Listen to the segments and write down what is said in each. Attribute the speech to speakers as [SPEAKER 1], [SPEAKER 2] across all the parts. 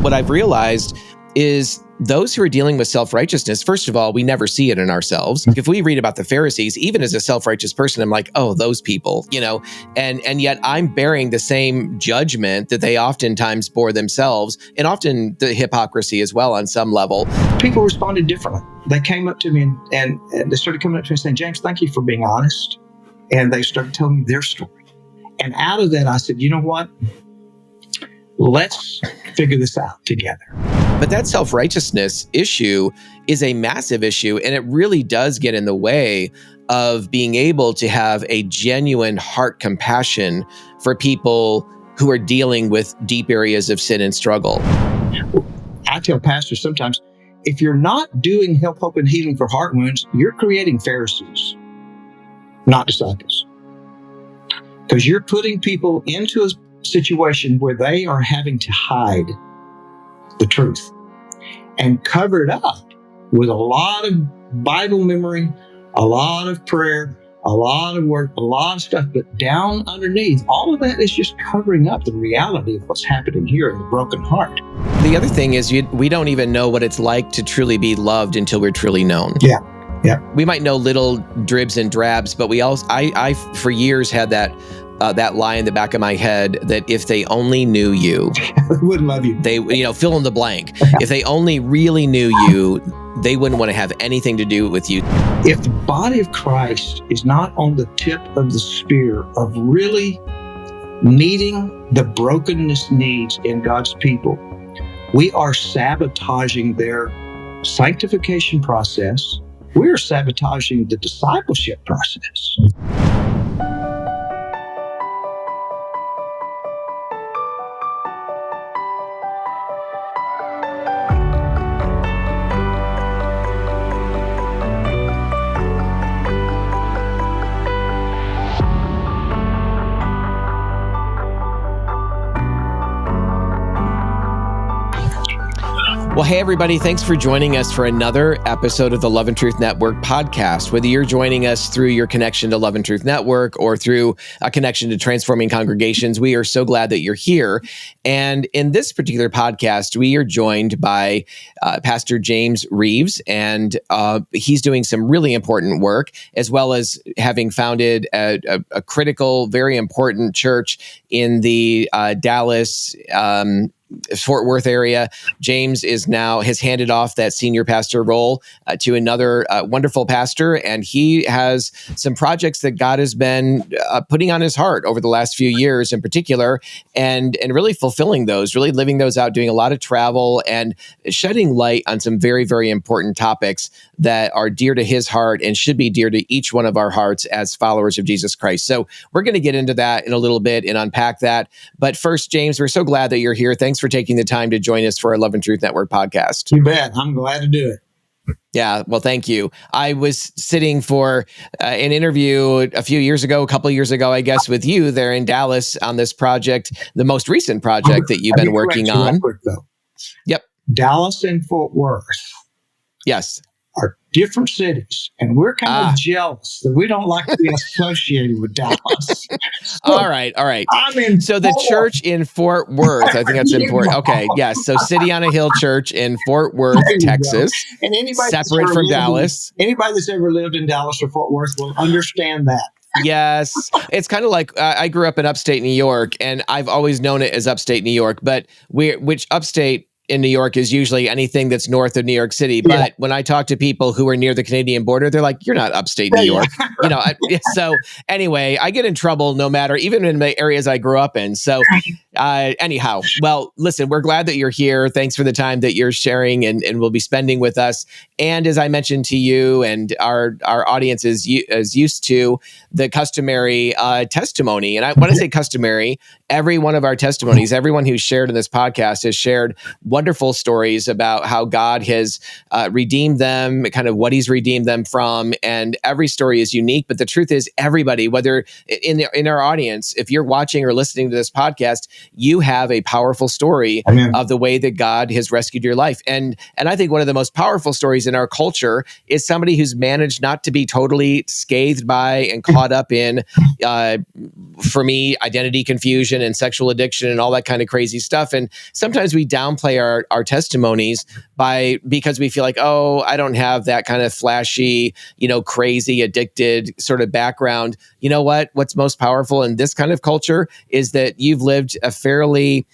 [SPEAKER 1] what I've realized is those who are dealing with self-righteousness, first of all, we never see it in ourselves. If we read about the Pharisees, even as a self-righteous person, I'm like, oh, those people, and yet I'm bearing the same judgment that they oftentimes bore themselves, and often the hypocrisy as well on some level.
[SPEAKER 2] People responded differently. They came up to me and they started coming up to me and saying, James, thank you for being honest. And they started telling me their story. And out of that, I said, you know what? Let's figure this out together.
[SPEAKER 1] But that self-righteousness issue is a massive issue, and it really does get in the way of being able to have a genuine heart compassion for people who are dealing with deep areas of sin and struggle.
[SPEAKER 2] I tell pastors sometimes, if you're not doing help, hope, and healing for heart wounds, you're creating Pharisees, not disciples. Because you're putting people into a situation where they are having to hide the truth and cover it up with a lot of Bible memory, a lot of prayer, a lot of work, a lot of stuff, but down underneath, all of that is just covering up the reality of what's happening here in the broken heart.
[SPEAKER 1] The other thing is we don't even know what it's like to truly be loved until we're truly known.
[SPEAKER 2] Yeah.
[SPEAKER 1] We might know little dribs and drabs, but I for years had that lie in the back of my head that if they only knew you,
[SPEAKER 2] they wouldn't love you.
[SPEAKER 1] They, fill in the blank. If they only really knew you, they wouldn't want to have anything to do with you.
[SPEAKER 2] If the body of Christ is not on the tip of the spear of really meeting the brokenness needs in God's people, we are sabotaging their sanctification process. We are sabotaging the discipleship process.
[SPEAKER 1] Well, hey, everybody, thanks for joining us for another episode of the Love and Truth Network podcast. Whether you're joining us through your connection to Love and Truth Network or through a connection to Transforming Congregations, we are so glad that you're here. And in this particular podcast, we are joined by Pastor James Reeves, and he's doing some really important work, as well as having founded a critical, very important church in the Dallas, Fort Worth area. James has handed off that senior pastor role to another wonderful pastor, and he has some projects that God has been putting on his heart over the last few years in particular, and really fulfilling those, really living those out, doing a lot of travel and shedding light on some very, very important topics that are dear to his heart and should be dear to each one of our hearts as followers of Jesus Christ. So we're going to get into that in a little bit and unpack that. But first, James, we're so glad that you're here. Thanks for taking the time to join us for our Love and Truth Network podcast.
[SPEAKER 2] You bet. I'm glad to do it.
[SPEAKER 1] Yeah, well, thank you. I was sitting for an interview a couple years ago, I guess, with you there in Dallas on this project, the most recent project that you've been working on.
[SPEAKER 2] Quick, though.
[SPEAKER 1] Yep.
[SPEAKER 2] Dallas and Fort Worth.
[SPEAKER 1] Yes.
[SPEAKER 2] Are different cities, and we're kind of jealous that we don't like to be associated with Dallas.
[SPEAKER 1] All right. So the church in Fort Worth, I think that's important. Okay, yes. So City on a Hill Church in Fort Worth, Texas,
[SPEAKER 2] and anybody
[SPEAKER 1] separate from Dallas.
[SPEAKER 2] Anybody that's ever lived in Dallas or Fort Worth will understand that.
[SPEAKER 1] Yes. It's kind of like I grew up in upstate New York, and I've always known it as upstate New York, but which upstate in New York is usually anything that's north of New York City. But when I talk to people who are near the Canadian border, they're like, you're not upstate New York. So anyway, I get in trouble no matter, even in the areas I grew up in. So anyhow, well, listen, we're glad that you're here. Thanks for the time that you're sharing and will be spending with us. And as I mentioned to you and our audience is used to the customary testimony. And when I say customary, every one of our testimonies, everyone who's shared in this podcast has shared wonderful stories about how God has redeemed them, kind of what he's redeemed them from. And every story is unique. But the truth is, everybody, whether in our audience, if you're watching or listening to this podcast, you have a powerful story
[SPEAKER 2] Amen.
[SPEAKER 1] of the way that God has rescued your life. And I think one of the most powerful stories in our culture is somebody who's managed not to be totally scathed by and caught up in, for me, identity confusion and sexual addiction and all that kind of crazy stuff. And sometimes we downplay our testimonies because we feel like, oh, I don't have that kind of flashy, crazy, addicted sort of background. You know what? What's most powerful in this kind of culture is that you've lived a fairly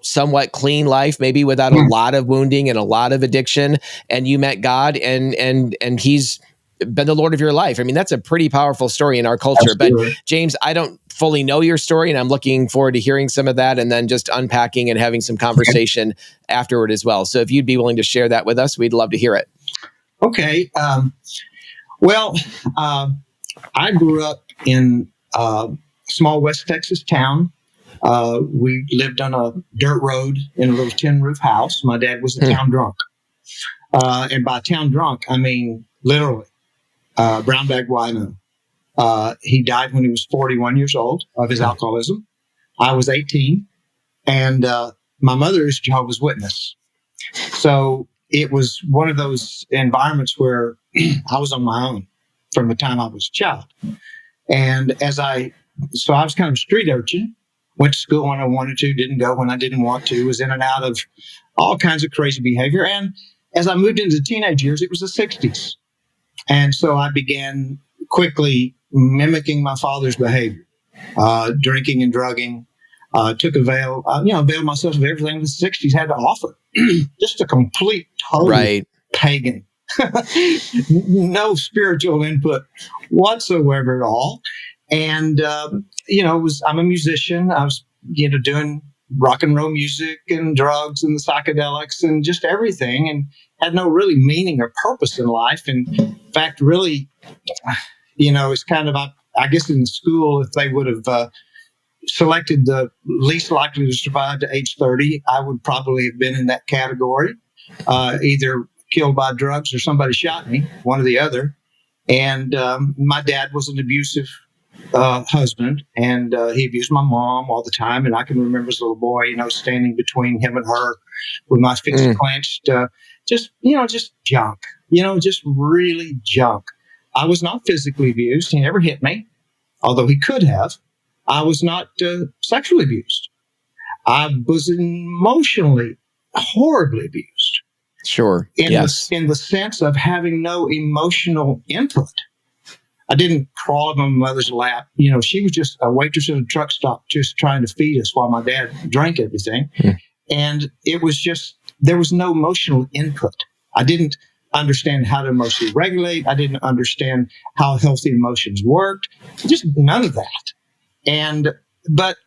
[SPEAKER 1] somewhat clean life, maybe without a lot of wounding and a lot of addiction, and you met God, and He's been the Lord of your life. I mean, that's a pretty powerful story in our culture.
[SPEAKER 2] Absolutely.
[SPEAKER 1] But James, I don't fully know your story, and I'm looking forward to hearing some of that, and then just unpacking and having some conversation afterward as well. So if you'd be willing to share that with us, we'd love to hear it.
[SPEAKER 2] Okay. I grew up in a small West Texas town. We lived on a dirt road in a little tin roof house. My dad was a town drunk. And by town drunk, I mean literally brown bag wino. He died when he was 41 years old of his alcoholism. I was 18. And my mother is Jehovah's Witness. So it was one of those environments where I was on my own from the time I was a child. And I was kind of a street urchin, went to school when I wanted to, didn't go when I didn't want to, was in and out of all kinds of crazy behavior. And as I moved into the teenage years, it was the 60s. And so I began quickly mimicking my father's behavior, drinking and drugging, availed myself of everything the 60s had to offer. Just a complete, total pagan. No spiritual input whatsoever at all. And, I'm a musician. I was, doing rock and roll music and drugs and the psychedelics and just everything, and had no really meaning or purpose in life. And in fact, really, it's kind of, I guess in the school, if they would have selected the least likely to survive to age 30, I would probably have been in that category, either killed by drugs or somebody shot me, one or the other. And my dad was an abusive husband, and he abused my mom all the time. And I can remember as a little boy, standing between him and her with my fists clenched, just junk, just really junk. I was not physically abused. He never hit me, although he could have. I was not sexually abused. I was emotionally horribly abused.
[SPEAKER 1] Sure.
[SPEAKER 2] In the sense of having no emotional input. I didn't crawl up on my mother's lap. She was just a waitress at a truck stop just trying to feed us while my dad drank everything. And it was just, there was no emotional input. I didn't understand how to emotionally regulate. I didn't understand how healthy emotions worked. Just none of that. But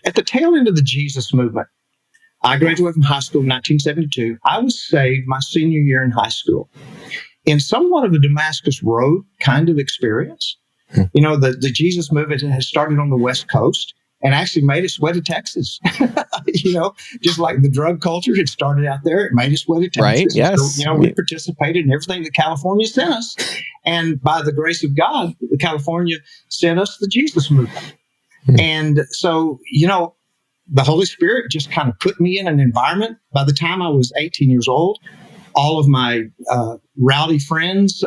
[SPEAKER 2] at the tail end of the Jesus movement, I graduated from high school in 1972. I was saved my senior year in high school in somewhat of a Damascus Road kind of experience. The Jesus movement has started on the West Coast and actually made its way to Texas. Just like the drug culture had started out there, it made its way to Texas.
[SPEAKER 1] Right, yes.
[SPEAKER 2] So, we participated in everything that California sent us. And by the grace of God, California sent us the Jesus movement. And so, the Holy Spirit just kind of put me in an environment. By the time I was 18 years old, all of my rowdy friends,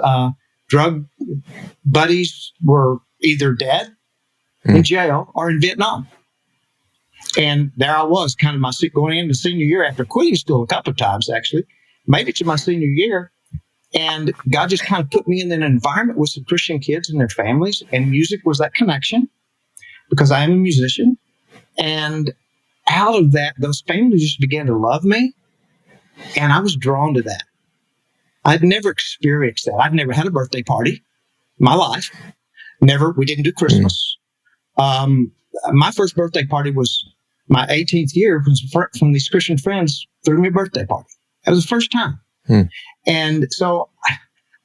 [SPEAKER 2] drug buddies were either dead, in jail, or in Vietnam. And there I was, kind of going into senior year after quitting school a couple of times, actually. Made it to my senior year. And God just kind of put me in an environment with some Christian kids and their families. And music was that connection, because I am a musician. And out of that, those families just began to love me. And I was drawn to that. I'd never experienced that. I'd never had a birthday party in my life. We didn't do Christmas. My first birthday party was my 18th year from these Christian friends threw me a birthday party. That was the first time. And so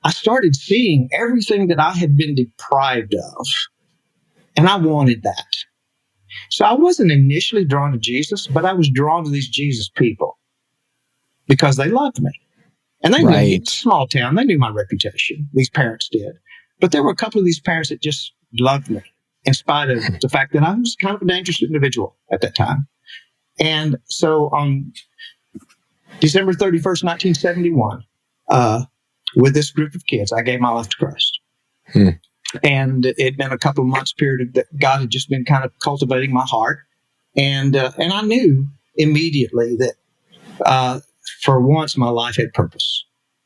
[SPEAKER 2] I started seeing everything that I had been deprived of. And I wanted that. So I wasn't initially drawn to Jesus, but I was drawn to these Jesus people because they loved me. And they knew me. It's a small town. They knew my reputation. These parents did. But there were a couple of these parents that just loved me in spite of the fact that I was kind of a dangerous individual at that time. And so on December 31st, 1971, with this group of kids, I gave my life to Christ. And it'd been a couple of months period that God had just been kind of cultivating my heart. And I knew immediately that for once my life had purpose.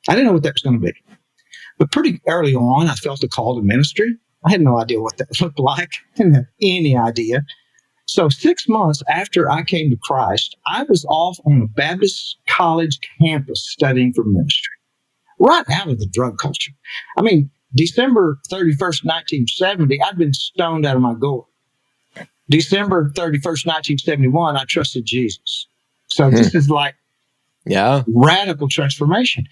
[SPEAKER 2] I didn't know what that was going to be. But pretty early on, I felt a call to ministry. I had no idea what that looked like. I didn't have any idea. So 6 months after I came to Christ, I was off on a Baptist college campus studying for ministry, right out of the drug culture. I mean, December 31st, 1970, I'd been stoned out of my gourd. December 31st, 1971, I trusted Jesus. So this is like radical transformation.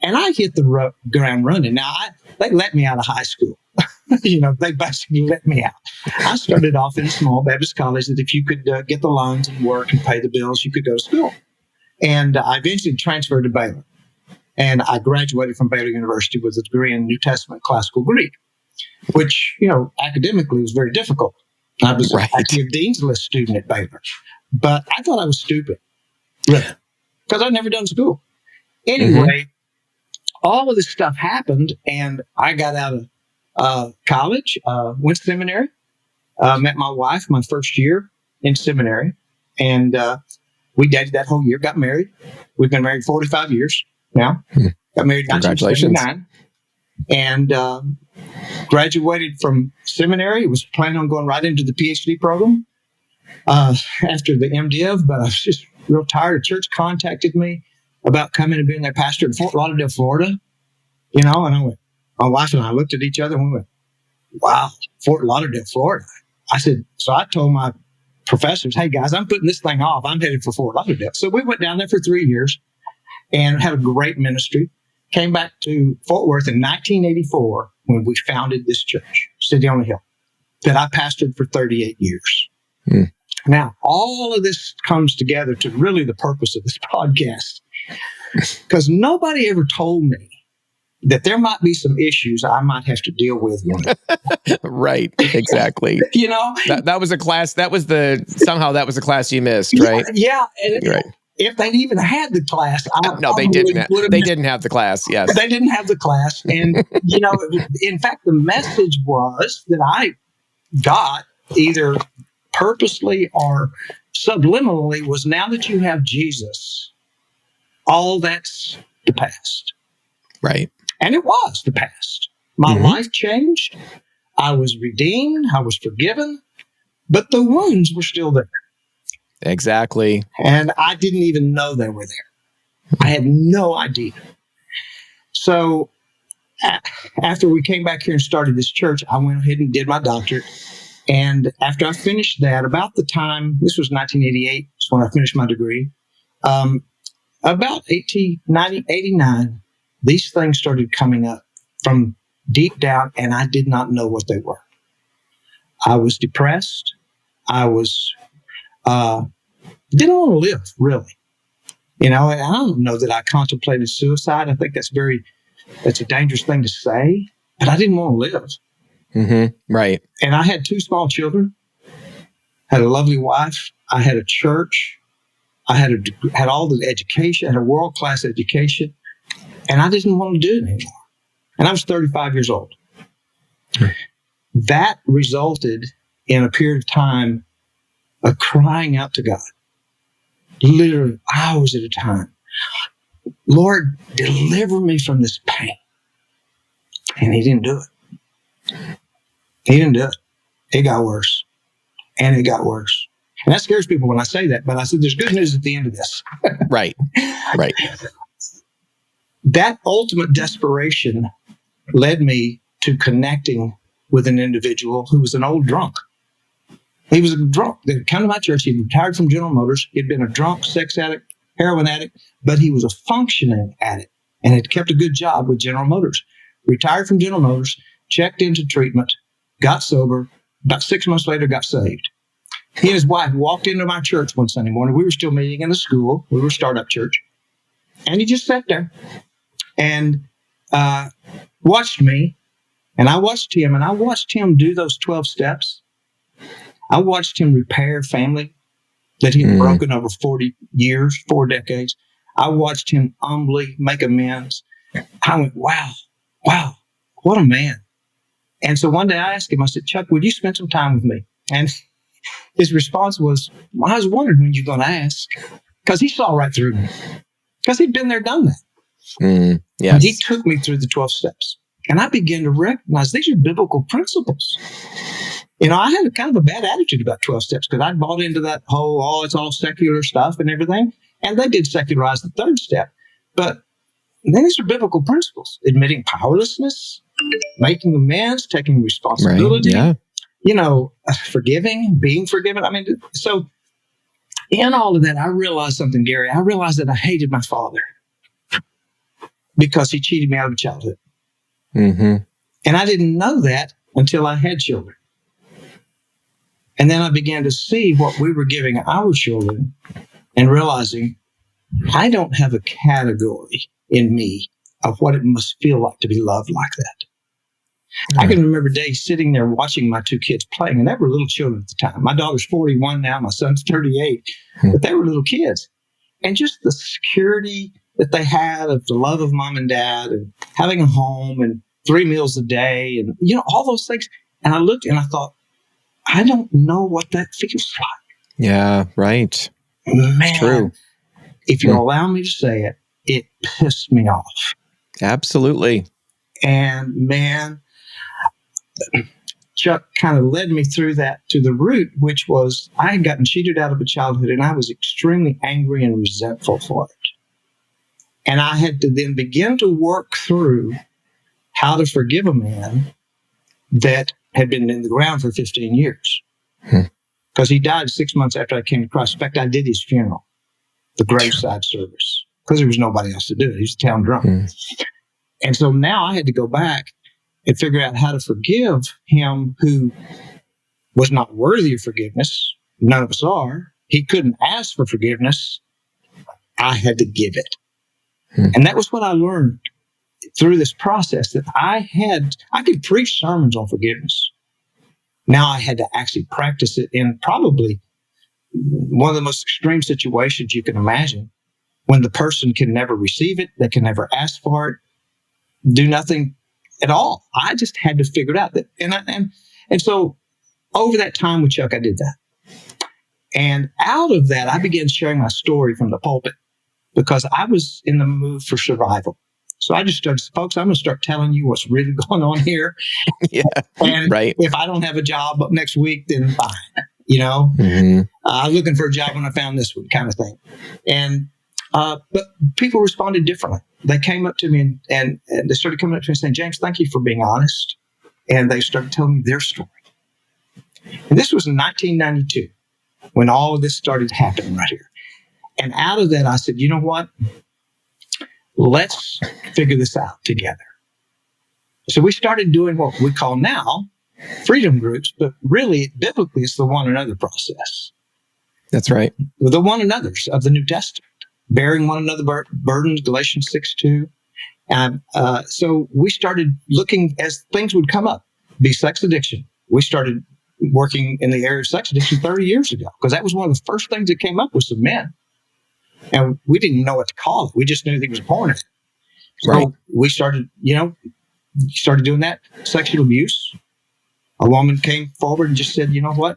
[SPEAKER 2] And I hit the ground running. Now, they let me out of high school. They basically let me out. I started off in a small Baptist college that if you could get the loans and work and pay the bills, you could go to school. And I eventually transferred to Baylor. And I graduated from Baylor University with a degree in New Testament classical Greek, which, academically was very difficult. I was actually a Dean's List student at Baylor. But I thought I was stupid, really, because I'd never done school. Anyway, all of this stuff happened, and I got out of college, went to seminary, met my wife my first year in seminary, and we dated that whole year, got married. We've been married 45 years now. Got married in 1979, and graduated from seminary. Was planning on going right into the PhD program after the MDiv, but I was just real tired. A church contacted me about coming and being their pastor in Fort Lauderdale, Florida. And I went, my wife and I looked at each other and we went, wow, Fort Lauderdale, Florida. So I told my professors, hey guys, I'm putting this thing off. I'm headed for Fort Lauderdale. So we went down there for 3 years and had a great ministry. Came back to Fort Worth in 1984 when we founded this church, City on the Hill, that I pastored for 38 years. Now, all of this comes together to really the purpose of this podcast, because nobody ever told me that there might be some issues I might have to deal with.
[SPEAKER 1] Right, exactly. That was a class. Somehow that was a class you missed, right?
[SPEAKER 2] Yeah. Right. If they'd even had the class,
[SPEAKER 1] they didn't. They didn't have the class. Yes,
[SPEAKER 2] they didn't have the class, and in fact, the message was that I got either purposely or subliminally was, now that you have Jesus, all that's the past.
[SPEAKER 1] Right.
[SPEAKER 2] And it was the past. My life changed. I was redeemed. I was forgiven. But the wounds were still there.
[SPEAKER 1] Exactly.
[SPEAKER 2] And I didn't even know they were there. I had no idea. So after we came back here and started this church, I went ahead and did my doctorate. And after I finished that, about the time, this was 1988, is when I finished my degree, about 89, these things started coming up from deep down, and I did not know what they were. I was depressed. I was, didn't want to live, really. And I don't know that I contemplated suicide. I think that's a dangerous thing to say, but I didn't want to live.
[SPEAKER 1] Right.
[SPEAKER 2] And I had 2 small children, had a lovely wife. I had a church. I had all the education, had a world-class education, and I didn't want to do it anymore. And I was 35 years old. That resulted in a period of time of crying out to God, literally hours at a time. Lord, deliver me from this pain. And he didn't do it. He didn't do it. It got worse. And it got worse. And that scares people when I say that, but I said there's good news at the end of this.
[SPEAKER 1] Right.
[SPEAKER 2] That ultimate desperation led me to connecting with an individual who was an old drunk. He was a drunk that had come to my church. He'd retired from General Motors. He'd been a drunk, sex addict, heroin addict, but he was a functioning addict and had kept a good job with General Motors. Retired from General Motors, checked into treatment, got sober. About 6 months later, got saved. He and his wife walked into my church one Sunday morning. We were still meeting in the school. We were a startup church. And he just sat there and watched me. And I watched him. And I watched him do those 12 steps. I watched him repair family that he'd broken over 40 years, 4 decades. I watched him humbly make amends. I went, wow, what a man. And so one day I asked him, I said, Chuck, would you spend some time with me? And his response was, well, I was wondering when you're going to ask, because he saw right through me, because he'd been there, done that.
[SPEAKER 1] Yes.
[SPEAKER 2] And he took me through the 12 steps. And I began to recognize these are biblical principles. You know, I had kind of a bad attitude about 12 steps because I bought into that whole, it's all secular stuff and everything. And they did secularize the 3rd step. But then these are biblical principles: admitting powerlessness, making amends, taking responsibility,
[SPEAKER 1] Right. Yeah.
[SPEAKER 2] Forgiving, being forgiven. I mean, so in all of that, I realized something, Gary. I realized that I hated my father because he cheated me out of childhood.
[SPEAKER 1] Mm-hmm.
[SPEAKER 2] And I didn't know that until I had children. And then I began to see what we were giving our children and realizing I don't have a category in me of what it must feel like to be loved like that. Yeah. I can remember days sitting there watching my 2 kids playing, and they were little children at the time. My daughter's 41 now, my son's 38, but they were little kids. And just the security that they had of the love of mom and dad and having a home and 3 meals a day and, all those things. And I looked and I thought, I don't know what that feels like.
[SPEAKER 1] Yeah, right.
[SPEAKER 2] Man,
[SPEAKER 1] it's true.
[SPEAKER 2] If you allow me to say it, it pissed me off.
[SPEAKER 1] Absolutely.
[SPEAKER 2] And man, Chuck kind of led me through that to the root, which was I had gotten cheated out of a childhood and I was extremely angry and resentful for it. And I had to then begin to work through how to forgive a man that had been in the ground for 15 years. Because he died 6 months after I came to Christ. In fact, I did his funeral, the graveside service, because there was nobody else to do it. He was a town drunk. And so now I had to go back and figure out how to forgive him who was not worthy of forgiveness. None of us are. He couldn't ask for forgiveness. I had to give it. And that was what I learned through this process, that I could preach sermons on forgiveness. Now I had to actually practice it in probably one of the most extreme situations you can imagine, when the person can never receive it, they can never ask for it, do nothing at all. I just had to figure it out. And so over that time with Chuck, I did that. And out of that, I began sharing my story from the pulpit because I was in the mood for survival. So I just started, folks, I'm going to start telling you what's really going on here.
[SPEAKER 1] Yeah,
[SPEAKER 2] and
[SPEAKER 1] right.
[SPEAKER 2] If I don't have a job next week, then fine. I'm looking for a job when I found this one, kind of thing. And but people responded differently. They came up to me and they started coming up to me and saying, James, thank you for being honest. And they started telling me their story. And this was in 1992 when all of this started happening right here. And out of that, I said, you know what? Let's figure this out together. So we started doing what we call now freedom groups, but really, biblically, it's the one another process.
[SPEAKER 1] That's right.
[SPEAKER 2] The one another's of the New Testament, bearing one another burdens, Galatians 6:2. So we started looking as things would come up, be sex addiction. We started working in the area of sex addiction 30 years ago, because that was one of the first things that came up with some men. And we didn't know what to call it. We just knew he was a porn addict. So
[SPEAKER 1] right.
[SPEAKER 2] We started, started doing that. Sexual abuse. A woman came forward and just said, you know what?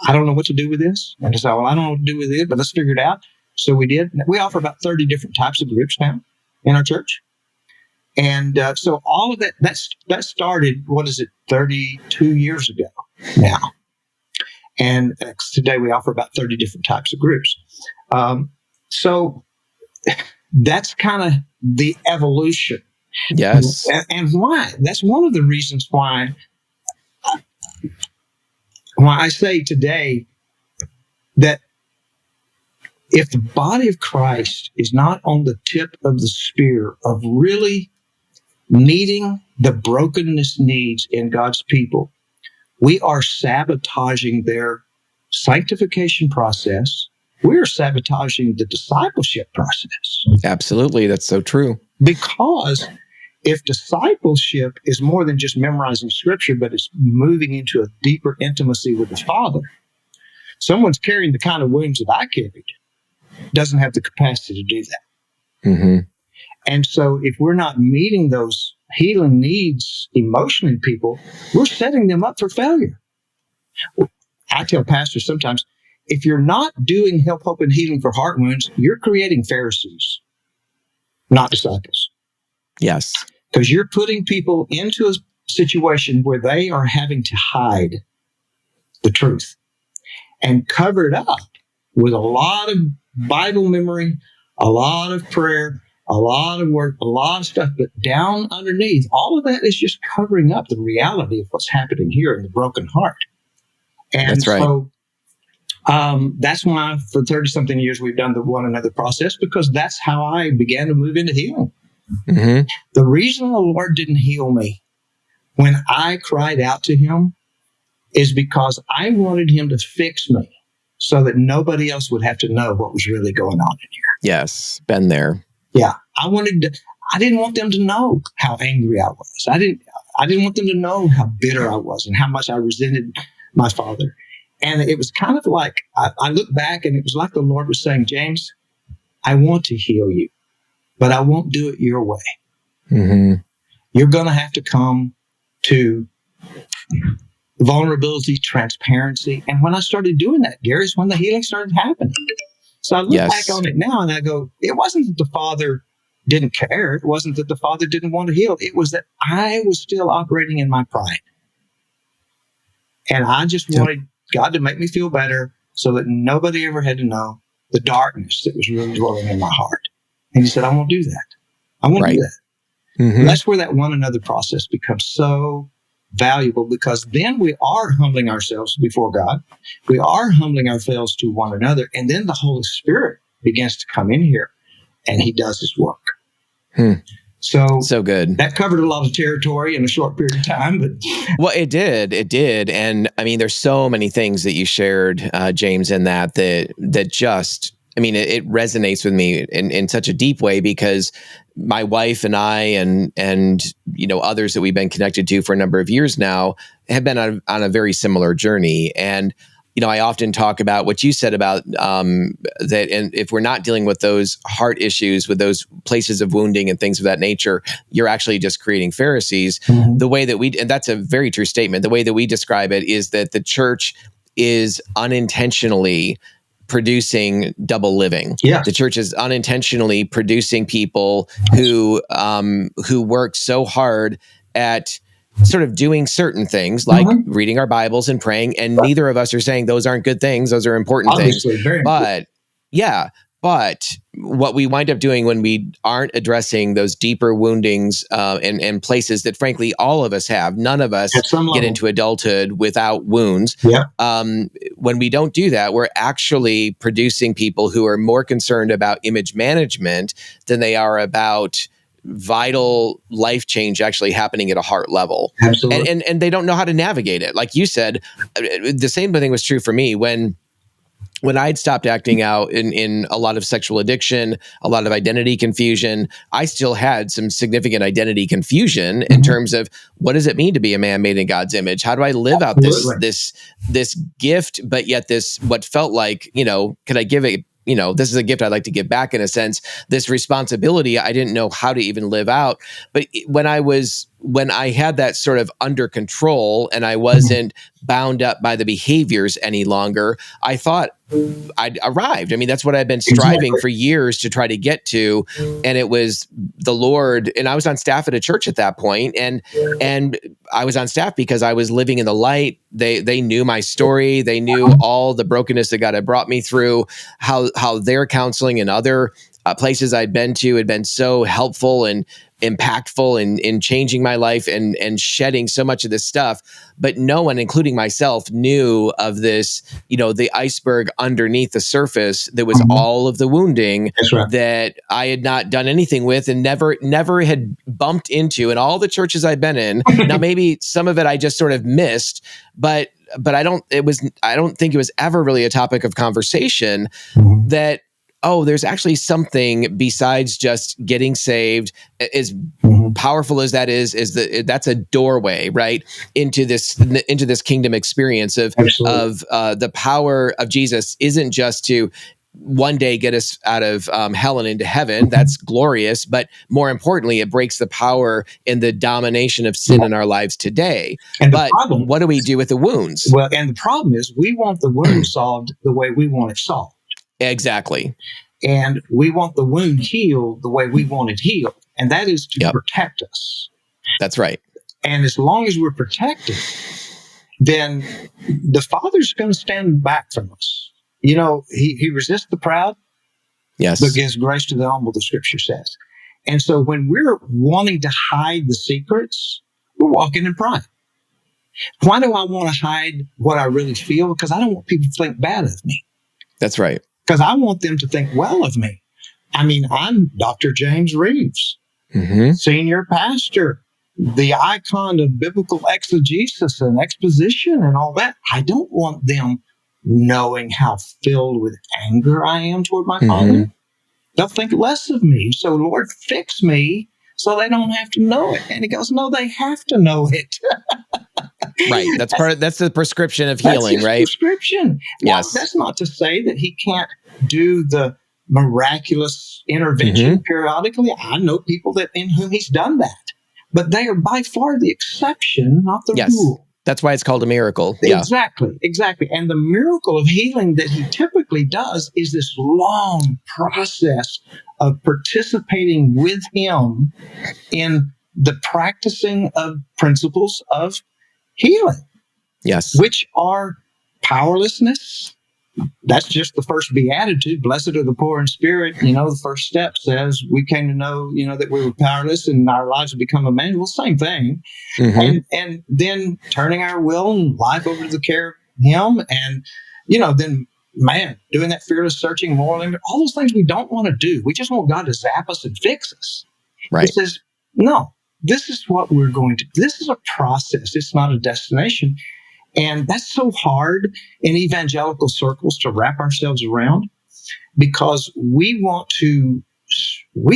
[SPEAKER 2] I don't know what to do with this. And I said, well, I don't know what to do with it, but let's figure it out. So we did. We offer about 30 different types of groups now in our church. And so all of that started, 32 years ago now. And today we offer about 30 different types of groups. So that's kind of the evolution.
[SPEAKER 1] Yes.
[SPEAKER 2] And why? That's one of the reasons why I say today that if the body of Christ is not on the tip of the spear of really meeting the brokenness needs in God's people, we are sabotaging their sanctification process. We are sabotaging the discipleship process.
[SPEAKER 1] Absolutely. That's so true.
[SPEAKER 2] Because if discipleship is more than just memorizing scripture, but it's moving into a deeper intimacy with the Father, someone's carrying the kind of wounds that I carried doesn't have the capacity to do that.
[SPEAKER 1] Mm-hmm.
[SPEAKER 2] And so if we're not meeting those healing needs emotionally in people, we're setting them up for failure. I tell pastors sometimes, if you're not doing help, hope, and healing for heart wounds, you're creating Pharisees, not disciples.
[SPEAKER 1] Yes.
[SPEAKER 2] Because you're putting people into a situation where they are having to hide the truth and cover it up with a lot of Bible memory, a lot of prayer, a lot of work, a lot of stuff. But down underneath, all of that is just covering up the reality of what's happening here in the broken heart. And
[SPEAKER 1] that's right.
[SPEAKER 2] So that's why for 30-something years we've done the one another process, because that's how I began to move into healing.
[SPEAKER 1] Mm-hmm.
[SPEAKER 2] The reason the Lord didn't heal me when I cried out to him is because I wanted him to fix me so that nobody else would have to know what was really going on in here.
[SPEAKER 1] Yes, been there.
[SPEAKER 2] Yeah, I didn't want them to know how angry I was. I didn't want them to know how bitter I was and how much I resented my father. And it was kind of like, I look back and it was like the Lord was saying, James, I want to heal you, but I won't do it your way.
[SPEAKER 1] Mm-hmm.
[SPEAKER 2] You're going to have to come to vulnerability, transparency. And when I started doing that, Gary, is when the healing started happening. So I look back on it now and I go, it wasn't that the Father didn't care. It wasn't that the Father didn't want to heal. It was that I was still operating in my pride. And I just wanted God to make me feel better so that nobody ever had to know the darkness that was really dwelling in my heart. And he said, I won't do that. I won't do that. Mm-hmm. That's where that one another process becomes so valuable, because then we are humbling ourselves before God. We are humbling ourselves to one another. And then the Holy Spirit begins to come in here and he does his work. So
[SPEAKER 1] good.
[SPEAKER 2] That covered a lot of territory in a short period of time, but
[SPEAKER 1] well, it did. And I mean, there's so many things that you shared, James, in that just, I mean, it resonates with me in such a deep way, because my wife and I and you know, others that we've been connected to for a number of years now have been on a very similar journey. And you know, I often talk about what you said about that, and if we're not dealing with those heart issues, with those places of wounding and things of that nature, you're actually just creating Pharisees. Mm-hmm. The way that and that's a very true statement. The way that we describe it is that the church is unintentionally producing double living.
[SPEAKER 2] Yeah.
[SPEAKER 1] The church is unintentionally producing people who work so hard at sort of doing certain things like reading our Bibles and praying. And neither of us are saying those aren't good things. Those are important
[SPEAKER 2] Obviously,
[SPEAKER 1] things. But what we wind up doing when we aren't addressing those deeper woundings and places that, frankly, all of us have, none of us get into adulthood without wounds.
[SPEAKER 2] Yeah.
[SPEAKER 1] When we don't do that, we're actually producing people who are more concerned about image management than they are about vital life change actually happening at a heart level.
[SPEAKER 2] Absolutely.
[SPEAKER 1] And they don't know how to navigate it. Like you said, the same thing was true for me when I'd stopped acting out in a lot of sexual addiction, a lot of identity confusion. I still had some significant identity confusion in terms of, what does it mean to be a man made in God's image? How do I live out this gift, but yet this, what felt like, you know, could I give it, you know, this is a gift I'd like to give back in a sense, this responsibility I didn't know how to even live out. But when I had that sort of under control and I wasn't bound up by the behaviors any longer, I thought I'd arrived. I mean, that's what I've been striving for years to try to get to. And it was the Lord, and I was on staff at a church at that point, and I was on staff because I was living in the light. They knew my story. They knew all the brokenness that God had brought me through, how their counseling and other places I'd been to had been so helpful and impactful in changing my life and shedding so much of this stuff. But no one, including myself, knew of this, you know, the iceberg underneath the surface that was all of the wounding that I had not done anything with and never had bumped into in all the churches I've been in. Now, maybe some of it I just sort of missed, but I don't think it was ever really a topic of conversation that, oh, there's actually something besides just getting saved. As powerful as that is that's a doorway, right, into this kingdom experience of the power of Jesus isn't just to one day get us out of hell and into heaven. That's glorious. But more importantly, it breaks the power and the domination of sin in our lives today. But what do we do with the wounds?
[SPEAKER 2] Well, and the problem is we want the wound solved the way we want it solved.
[SPEAKER 1] Exactly.
[SPEAKER 2] And we want the wound healed the way we want it healed. And that is to protect us.
[SPEAKER 1] That's right.
[SPEAKER 2] And as long as we're protected, then the Father's going to stand back from us. You know, he resists the proud,
[SPEAKER 1] yes,
[SPEAKER 2] but gives grace to the humble, the Scripture says. And so when we're wanting to hide the secrets, we're walking in pride. Why do I want to hide what I really feel? Because I don't want people to think bad of me.
[SPEAKER 1] That's right.
[SPEAKER 2] Because I want them to think well of me. I mean, I'm Dr. James Reeves, senior pastor, the icon of biblical exegesis and exposition and all that. I don't want them knowing how filled with anger I am toward my Father. They'll think less of me. So, Lord, fix me so they don't have to know it. And he goes, no, they have to know it.
[SPEAKER 1] Right. That's the prescription of healing, right?
[SPEAKER 2] Prescription.
[SPEAKER 1] Yes.
[SPEAKER 2] Now, that's not to say that he can't do the miraculous intervention periodically. I know people in whom he's done that. But they are by far the exception, not the rule.
[SPEAKER 1] That's why it's called a miracle.
[SPEAKER 2] Exactly. And the miracle of healing that he typically does is this long process of participating with him in the practicing of principles of healing.
[SPEAKER 1] Yes.
[SPEAKER 2] Which are powerlessness. That's just the first beatitude. Blessed are the poor in spirit. You know, the first step says we came to know, that we were powerless and our lives have become manageable. Same thing. And then turning our will and life over to the care of him. And, then, doing that fearless searching, moral, all those things we don't want to do. We just want God to zap us and fix us.
[SPEAKER 1] Right.
[SPEAKER 2] He says, no, this is what we're going to, this is a process. It's not a destination. And that's so hard in evangelical circles to wrap ourselves around because we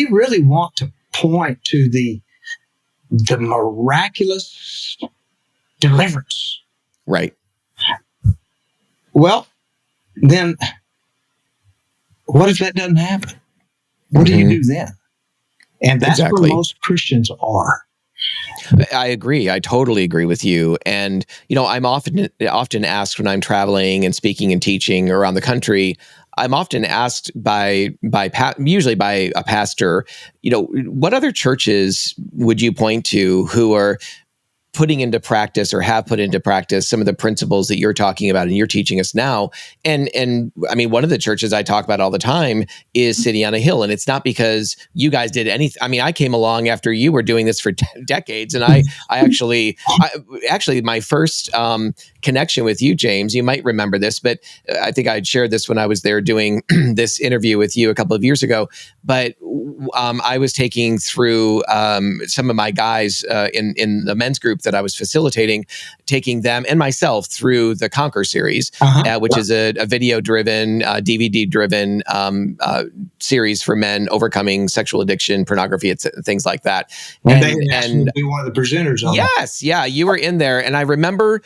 [SPEAKER 2] really want to point to the miraculous deliverance.
[SPEAKER 1] Right.
[SPEAKER 2] Well, then what if that doesn't happen? What do you do then? And that's where most Christians are.
[SPEAKER 1] I agree. I totally agree with you. And, I'm often asked when I'm traveling and speaking and teaching around the country, I'm often asked usually by a pastor, what other churches would you point to who are putting into practice or have put into practice some of the principles that you're talking about and you're teaching us now. And I mean, one of the churches I talk about all the time is City on a Hill. And it's not because you guys did anything. I mean, I came along after you were doing this for decades. And I actually, my first connection with you, James, you might remember this, but I think I'd shared this when I was there doing this interview with you a couple of years ago. But I was taking through some of my guys in the men's group that I was facilitating, taking them and myself through the Conquer series, which is a video-driven, DVD-driven series for men overcoming sexual addiction, pornography, things like that.
[SPEAKER 2] And be one of the presenters on
[SPEAKER 1] yes, yeah, you were in there, and I remember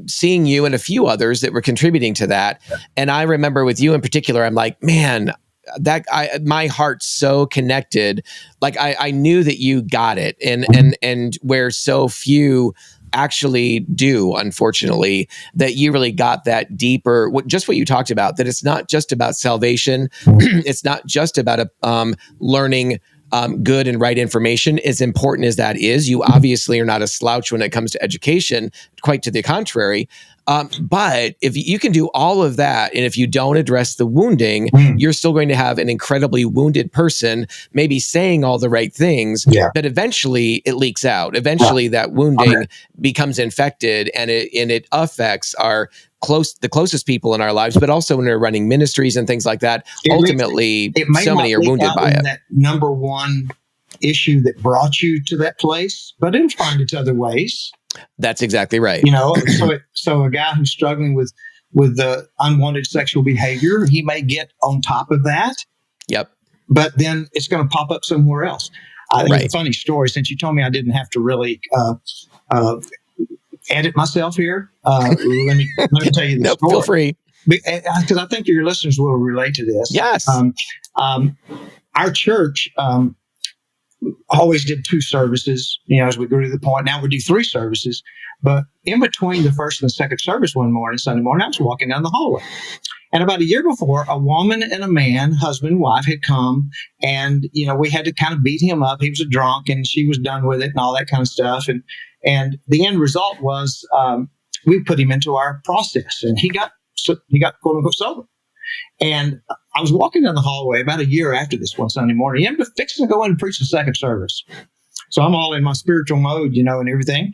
[SPEAKER 1] seeing you and a few others that were contributing to that. And I remember with you in particular, I'm like, man, my heart's so connected. Like I knew that you got it, and where so few actually do, unfortunately, that you really got that deeper, just what you talked about, that it's not just about salvation. It's not just about learning good and right information. As important as that is, you obviously are not a slouch when it comes to education, quite to the contrary. But if you can do all of that, and if you don't address the wounding, you're still going to have an incredibly wounded person, maybe saying all the right things, but eventually it leaks out. Eventually that wounding becomes infected, and it affects the closest people in our lives, but also when we're running ministries and things like that. Ultimately, so many are wounded by it.
[SPEAKER 2] That number one issue that brought you to that place, but it'll find its other ways.
[SPEAKER 1] That's exactly right.
[SPEAKER 2] So a guy who's struggling with the unwanted sexual behavior, he may get on top of that.
[SPEAKER 1] Yep.
[SPEAKER 2] But then it's going to pop up somewhere else. I think
[SPEAKER 1] Right.
[SPEAKER 2] it's a funny story. Since you told me I didn't have to really edit myself here, let me tell you the
[SPEAKER 1] Nope,
[SPEAKER 2] story.
[SPEAKER 1] feel free.
[SPEAKER 2] Because I think your listeners will relate to this.
[SPEAKER 1] Yes.
[SPEAKER 2] Our church always did 2 services, as we grew to the point. Now we do 3 services. But in between the first and the second service one morning, Sunday morning, I was walking down the hallway. And about a year before, a woman and a man, husband and wife, had come. And, we had to kind of beat him up. He was a drunk and she was done with it and all that kind of stuff. And the end result was we put him into our process. And he got quote unquote sober. And I was walking down the hallway about a year after this one Sunday morning. I'm fixing to go in and preach the second service. So I'm all in my spiritual mode, and everything.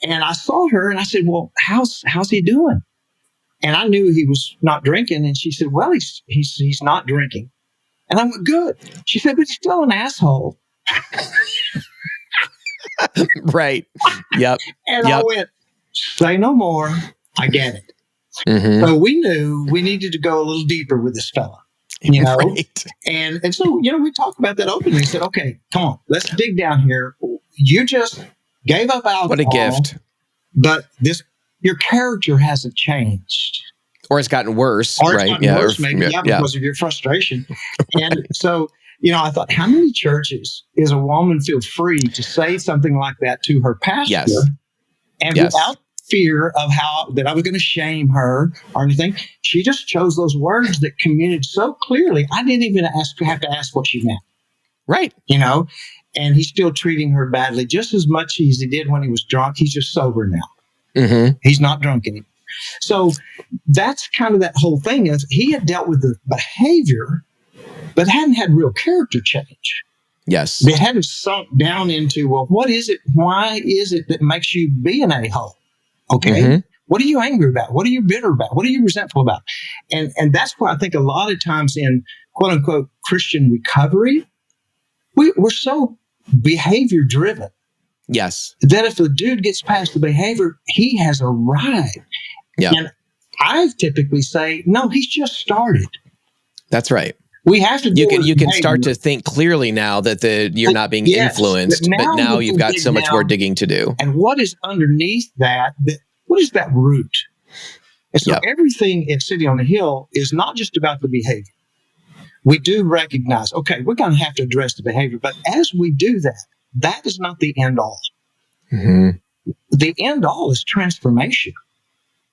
[SPEAKER 2] And I saw her and I said, well, how's he doing? And I knew he was not drinking. And she said, well, he's not drinking. And I went, good. She said, but he's still an asshole.
[SPEAKER 1] Right. Yep.
[SPEAKER 2] And I went, say no more. I get it. Mm-hmm. So we knew we needed to go a little deeper with this fella, Right. And so, we talked about that openly. We said, okay, come on, let's dig down here. You just gave up alcohol.
[SPEAKER 1] What a gift.
[SPEAKER 2] But your character hasn't changed.
[SPEAKER 1] Or it's gotten worse.
[SPEAKER 2] Or it's
[SPEAKER 1] right?
[SPEAKER 2] gotten worse, maybe, because of your frustration. And so, I thought, how many churches is a woman feel free to say something like that to her pastor?
[SPEAKER 1] Yes.
[SPEAKER 2] And without fear of that I was going to shame her or anything, she just chose those words that communicated so clearly. I didn't even have to ask what she meant.
[SPEAKER 1] Right.
[SPEAKER 2] And he's still treating her badly just as much as he did when he was drunk. He's just sober now. Mm-hmm. He's not drunk anymore. So that's kind of that whole thing is he had dealt with the behavior, but hadn't had real character change.
[SPEAKER 1] Yes.
[SPEAKER 2] They hadn't sunk down into, well, what is it? Why is it that makes you be an a-hole? Okay. Mm-hmm. What are you angry about? What are you bitter about? What are you resentful about? And that's why I think a lot of times in quote unquote Christian recovery, we're so behavior driven.
[SPEAKER 1] Yes.
[SPEAKER 2] That if a dude gets past the behavior, he has arrived. Yeah. And I typically say, no, he's just started.
[SPEAKER 1] That's right.
[SPEAKER 2] We have to.
[SPEAKER 1] You can start to think clearly now that you're not being influenced, but now you've got so much more digging to do.
[SPEAKER 2] And what is underneath that? What is that root? And so everything in City on the Hill is not just about the behavior. We do recognize, okay, we're going to have to address the behavior, but as we do that, that is not the end all. Mm-hmm. The end all is transformation.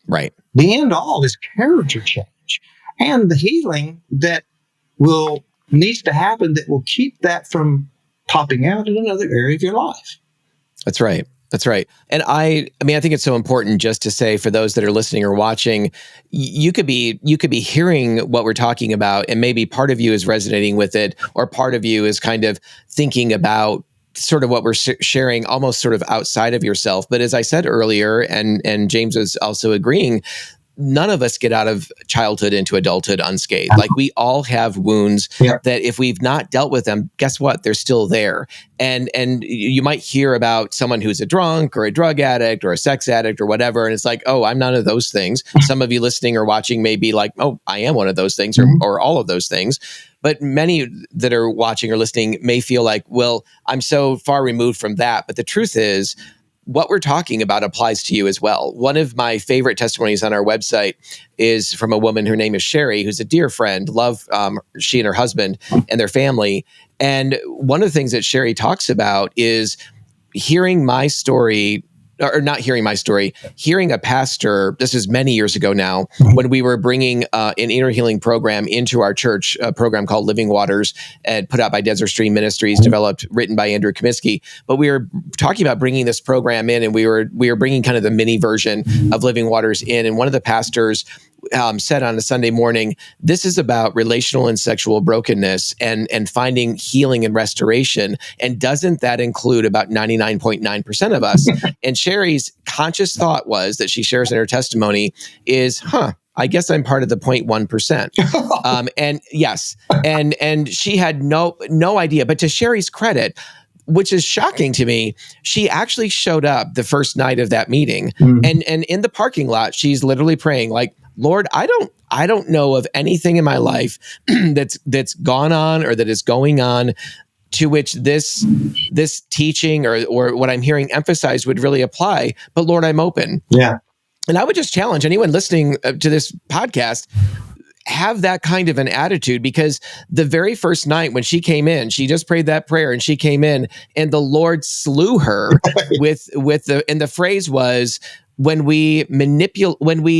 [SPEAKER 1] Right.
[SPEAKER 2] The end all is character change and the healing that needs to happen that will keep that from popping out in another area of your life.
[SPEAKER 1] That's right. That's right. And I think it's so important just to say for those that are listening or watching, you could be hearing what we're talking about, and maybe part of you is resonating with it, or part of you is kind of thinking about sort of what we're sharing almost sort of outside of yourself. But as I said earlier, and James was also agreeing, none of us get out of childhood into adulthood unscathed. Like we all have wounds that if we've not dealt with them, guess what? They're still there. And you might hear about someone who's a drunk or a drug addict or a sex addict or whatever. And it's like, oh, I'm none of those things. Some of you listening or watching may be like, oh, I am one of those things or all of those things. But many that are watching or listening may feel like, well, I'm so far removed from that. But the truth is, what we're talking about applies to you as well. One of my favorite testimonies on our website is from a woman, her name is Sherry, who's a dear friend, love she and her husband and their family. And one of the things that Sherry talks about is hearing my story, or not hearing my story, hearing a pastor, this is many years ago now, when we were bringing an inner healing program into our church, a program called Living Waters, and put out by Desert Stream Ministries, written by Andrew Comiskey. But we were talking about bringing this program in, and we were bringing kind of the mini version of Living Waters in. And one of the pastors said on a Sunday morning, this is about relational and sexual brokenness and finding healing and restoration. And doesn't that include about 99.9% of us? And Sherry's conscious thought was that she shares in her testimony is, I guess I'm part of the 0.1%. And yes, and she had no idea. But to Sherry's credit, which is shocking to me, she actually showed up the first night of that meeting, and in the parking lot, she's literally praying like, Lord, I don't know of anything in my life that's gone on or that is going on to which this teaching or what I'm hearing emphasized would really apply. But Lord, I'm open.
[SPEAKER 2] Yeah.
[SPEAKER 1] And I would just challenge anyone listening to this podcast, have that kind of an attitude, because the very first night when she came in, she just prayed that prayer and she came in and the Lord slew her with the phrase was, when we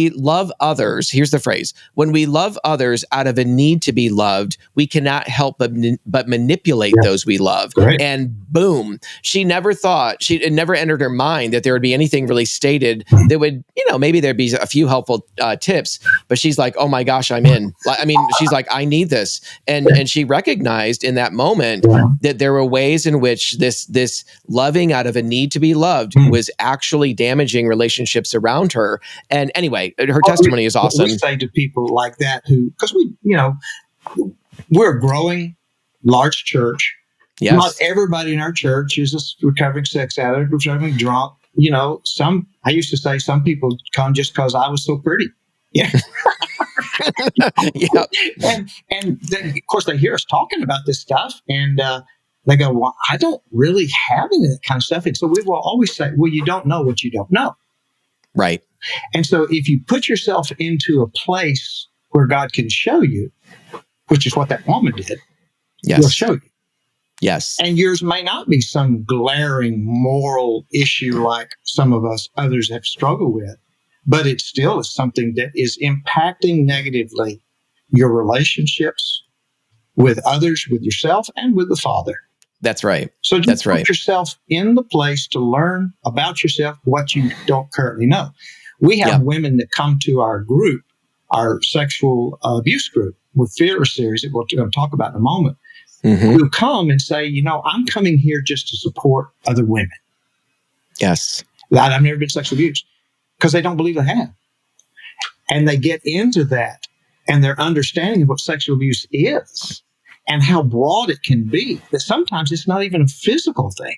[SPEAKER 1] love others, here's the phrase, when we love others out of a need to be loved, we cannot help but manipulate those we love.
[SPEAKER 2] Great.
[SPEAKER 1] And boom, she never thought, it never entered her mind that there would be anything really stated that would, maybe there'd be a few helpful tips, but she's like, oh my gosh, I'm in. I mean, she's like, I need this. And she recognized in that moment that there were ways in which this loving out of a need to be loved was actually damaging relationships around her. And anyway, her testimony is awesome.
[SPEAKER 2] We say to people like that because we're a growing large church.
[SPEAKER 1] Yes.
[SPEAKER 2] Not everybody in our church is a recovering sex addict, recovering drunk. I used to say some people come just because I was so pretty. Yeah.
[SPEAKER 1] Yeah.
[SPEAKER 2] And then, of course, they hear us talking about this stuff and they go, well, I don't really have any of that kind of stuff. And so we will always say, well, you don't know what you don't know.
[SPEAKER 1] Right.
[SPEAKER 2] And so if you put yourself into a place where God can show you, which is what that woman did,
[SPEAKER 1] yes,
[SPEAKER 2] He'll show you.
[SPEAKER 1] Yes.
[SPEAKER 2] And yours may not be some glaring moral issue like some of us others have struggled with, but it still is something that is impacting negatively your relationships with others, with yourself, and with the Father.
[SPEAKER 1] That's right.
[SPEAKER 2] So just put yourself in the place to learn about yourself, what you don't currently know. We have women that come to our group, our sexual abuse group with Fearless series that we're going to talk about in a moment, who come and say, I'm coming here just to support other women.
[SPEAKER 1] Yes.
[SPEAKER 2] That I've never been sexually abused because they don't believe they have. And they get into that and their understanding of what sexual abuse is and how broad it can be, that sometimes it's not even a physical thing.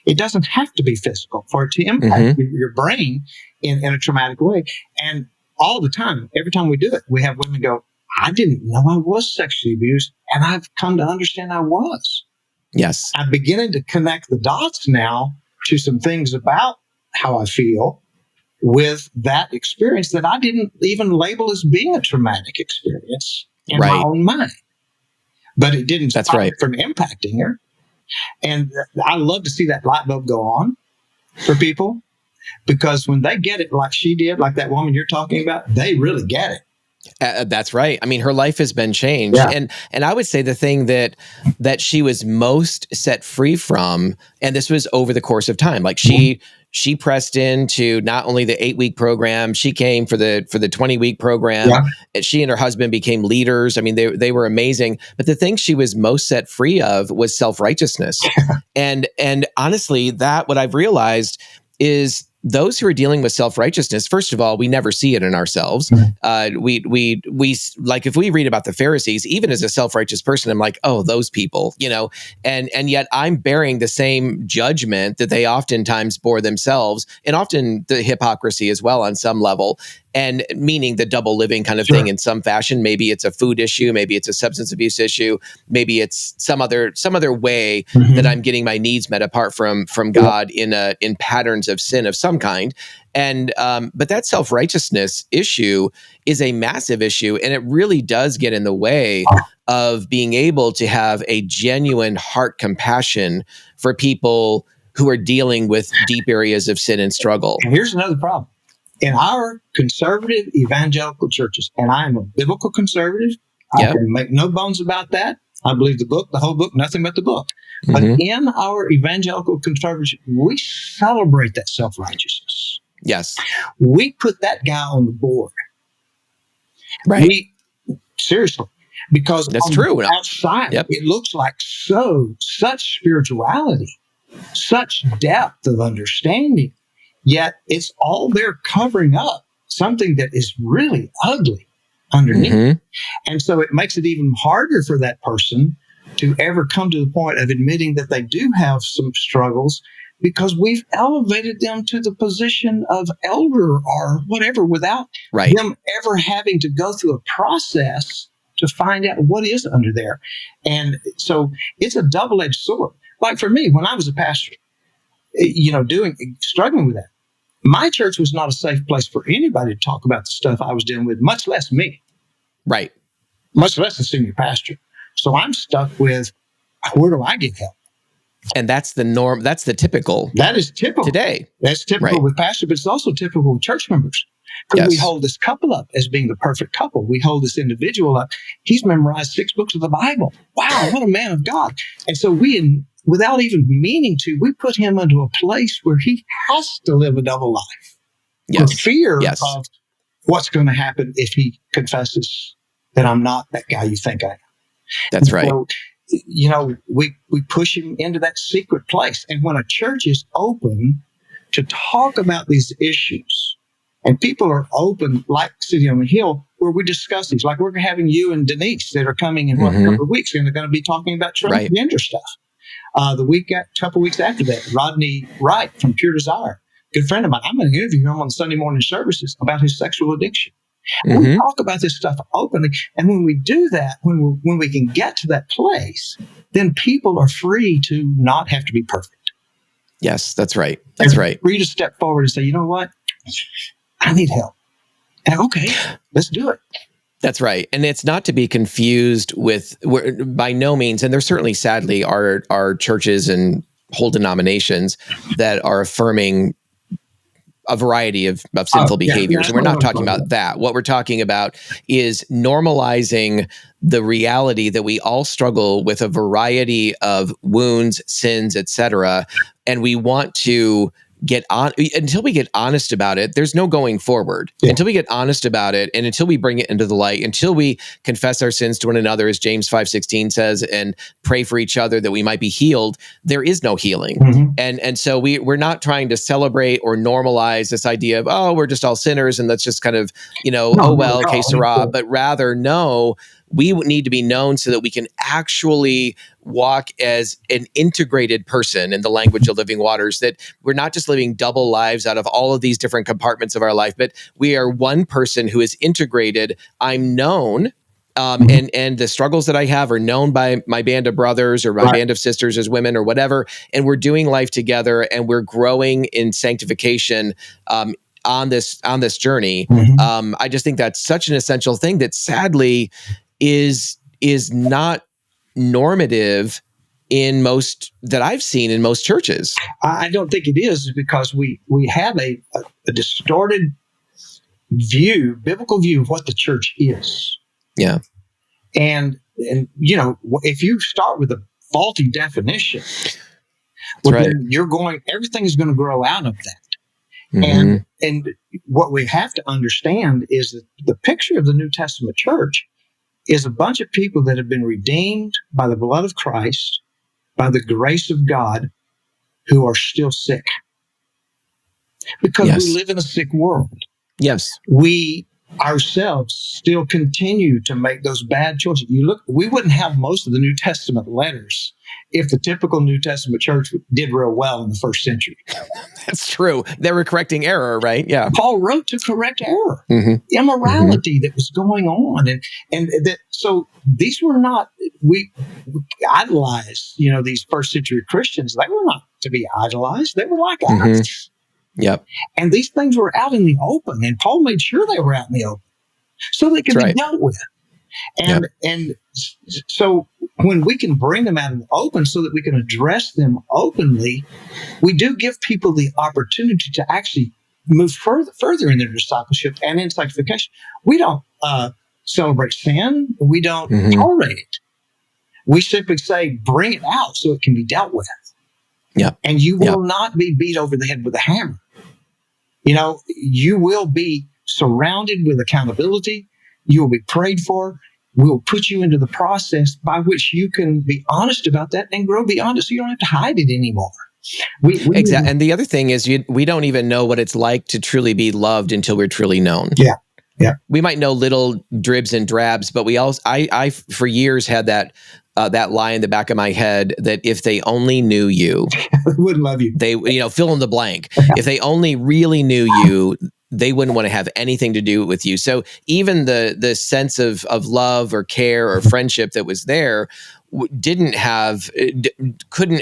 [SPEAKER 2] It doesn't have to be physical for it to impact your brain in a traumatic way. And all the time, every time we do it, we have women go, I didn't know I was sexually abused, and I've come to understand I was.
[SPEAKER 1] Yes.
[SPEAKER 2] I'm beginning to connect the dots now to some things about how I feel with that experience that I didn't even label as being a traumatic experience in my own mind. But it didn't stop it from impacting her. And I love to see that light bulb go on for people, because when they get it like she did, like that woman you're talking about, they really get it.
[SPEAKER 1] That's right. I mean, her life has been changed.
[SPEAKER 2] Yeah.
[SPEAKER 1] And I would say the thing that she was most set free from, and this was over the course of time, like she pressed into not only the 8-week program, she came for the 20-week program. Yeah. And she and her husband became leaders. I mean, they were amazing. But the thing she was most set free of was self-righteousness. and honestly, what I've realized is those who are dealing with self-righteousness, first of all, we never see it in ourselves. We like, if we read about the Pharisees, even as a self-righteous person, I'm like, oh, those people, and yet I'm bearing the same judgment that they oftentimes bore themselves, and often the hypocrisy as well on some level. And meaning the double living kind of thing in some fashion. Maybe it's a food issue, maybe it's a substance abuse issue, maybe it's some other way that I'm getting my needs met apart from God in patterns of sin of some kind. And but that self-righteousness issue is a massive issue, and it really does get in the way of being able to have a genuine heart compassion for people who are dealing with deep areas of sin and struggle.
[SPEAKER 2] And here's another problem. In our conservative evangelical churches, and I am a biblical conservative, I can make no bones about that. I believe the book, the whole book, nothing but the book. But in our evangelical conservative, we celebrate that self-righteousness.
[SPEAKER 1] Yes.
[SPEAKER 2] We put that guy on the board.
[SPEAKER 1] Right.
[SPEAKER 2] Seriously. Because
[SPEAKER 1] that's true.
[SPEAKER 2] Outside, it looks like such spirituality, such depth of understanding. Yet it's all there covering up something that is really ugly underneath. And so it makes it even harder for that person to ever come to the point of admitting that they do have some struggles, because we've elevated them to the position of elder or whatever without them ever having to go through a process to find out what is under there. And so it's a double-edged sword. Like for me, when I was a pastor, struggling with that, my church was not a safe place for anybody to talk about the stuff I was dealing with, much less me.
[SPEAKER 1] Right.
[SPEAKER 2] Much less the senior pastor. So I'm stuck with, where do I get help?
[SPEAKER 1] And that's the norm. That's the typical.
[SPEAKER 2] That is typical
[SPEAKER 1] today.
[SPEAKER 2] That's typical with pastors, but it's also typical with church members. Because we hold this couple up as being the perfect couple. We hold this individual up. He's memorized 6 books of the Bible. Wow, what a man of God. And so without even meaning to, we put him into a place where he has to live a double life. For fear of what's going to happen if he confesses that I'm not that guy you think I am.
[SPEAKER 1] That's right.
[SPEAKER 2] So, we push him into that secret place. And when a church is open to talk about these issues, and people are open, like City on the Hill, where we discuss these, like we're having you and Denise that are coming in a couple of weeks, and they're going to be talking about transgender stuff. The couple weeks after that, Rodney Wright from Pure Desire, good friend of mine, I'm going to interview him on Sunday morning services about his sexual addiction. We talk about this stuff openly, and when we do that, when we can get to that place, then people are free to not have to be perfect.
[SPEAKER 1] Yes, that's right. That's right.
[SPEAKER 2] Free to step forward and say, you know what? I need help. And okay, let's do it.
[SPEAKER 1] That's right. And it's not to be confused with, by no means, and there certainly sadly are churches and whole denominations that are affirming a variety of sinful behaviors. And we're not talking about that. What we're talking about is normalizing the reality that we all struggle with a variety of wounds, sins, etc. And we want to get on until we get honest about it. There's no going forward until we get honest about it, and until we bring it into the light, until we confess our sins to one another, as James 5:16 says, and pray for each other that we might be healed. There is no healing, and so we're not trying to celebrate or normalize this idea of we're just all sinners and let's just kind of que sera, but rather we need to be known so that we can actually walk as an integrated person in the language of living waters, that we're not just living double lives out of all of these different compartments of our life, but we are one person who is integrated. I'm known, and the struggles that I have are known by my band of brothers or my band of sisters as women or whatever, and we're doing life together and we're growing in sanctification on this journey. I just think that's such an essential thing that sadly is not normative in most that I've seen in most churches.
[SPEAKER 2] I don't think it is, because we have a distorted biblical view of what the church is.
[SPEAKER 1] Yeah.
[SPEAKER 2] And if you start with a faulty definition, everything is going to grow out of that. And what we have to understand is that the picture of the New Testament church is a bunch of people that have been redeemed by the blood of Christ, by the grace of God, who are still sick. Because we live in a sick world.
[SPEAKER 1] Yes.
[SPEAKER 2] We ourselves still continue to make those bad choices. We wouldn't have most of the New Testament letters if the typical New Testament church did real well in the first century.
[SPEAKER 1] That's true. They were correcting error, right? Yeah.
[SPEAKER 2] Paul wrote to correct error, immorality that was going on. And that, so these were not, we idolized, these first century Christians. They were not to be idolized. They were like us.
[SPEAKER 1] Yep.
[SPEAKER 2] And these things were out in the open, and Paul made sure they were out in the open so they could be dealt with. And so when we can bring them out in the open so that we can address them openly, we do give people the opportunity to actually move further in their discipleship and in sanctification. We don't celebrate sin. We don't tolerate it. We simply say, bring it out so it can be dealt with.
[SPEAKER 1] Yeah.
[SPEAKER 2] And you will not be beat over the head with a hammer. You will be surrounded with accountability. You will be prayed for. We'll put you into the process by which you can be honest about that and grow beyond it, so you don't have to hide it anymore.
[SPEAKER 1] Exactly. And the other thing is we don't even know what it's like to truly be loved until we're truly known.
[SPEAKER 2] Yeah. Yeah.
[SPEAKER 1] We might know little dribs and drabs, but I for years had that lie in the back of my head that if they only knew you,
[SPEAKER 2] they wouldn't love you.
[SPEAKER 1] They, fill in the blank. If they only really knew you, they wouldn't want to have anything to do with you. So even the sense of love or care or friendship that was there couldn't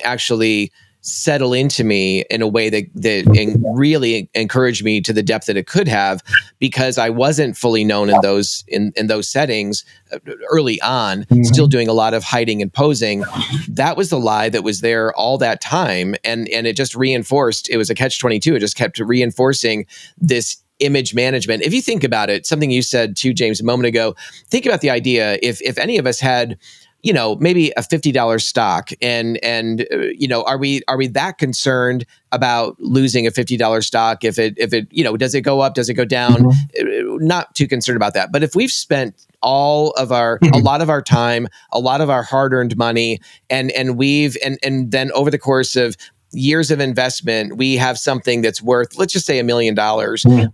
[SPEAKER 1] actually settle into me in a way that really encouraged me to the depth that it could have, because I wasn't fully known in those settings early on, still doing a lot of hiding and posing. That was the lie that was there all that time, and it just reinforced. It was a catch-22. It just kept reinforcing this image management. If you think about it, something you said too, James, a moment ago, think about the idea if any of us had, maybe a $50 stock, and are we that concerned about losing a $50 stock? If it does it go up, does it go down? Not too concerned about that. But if we've spent a lot of our time, a lot of our hard-earned money, and then over the course of years of investment, we have something that's worth, let's just say, $1 million.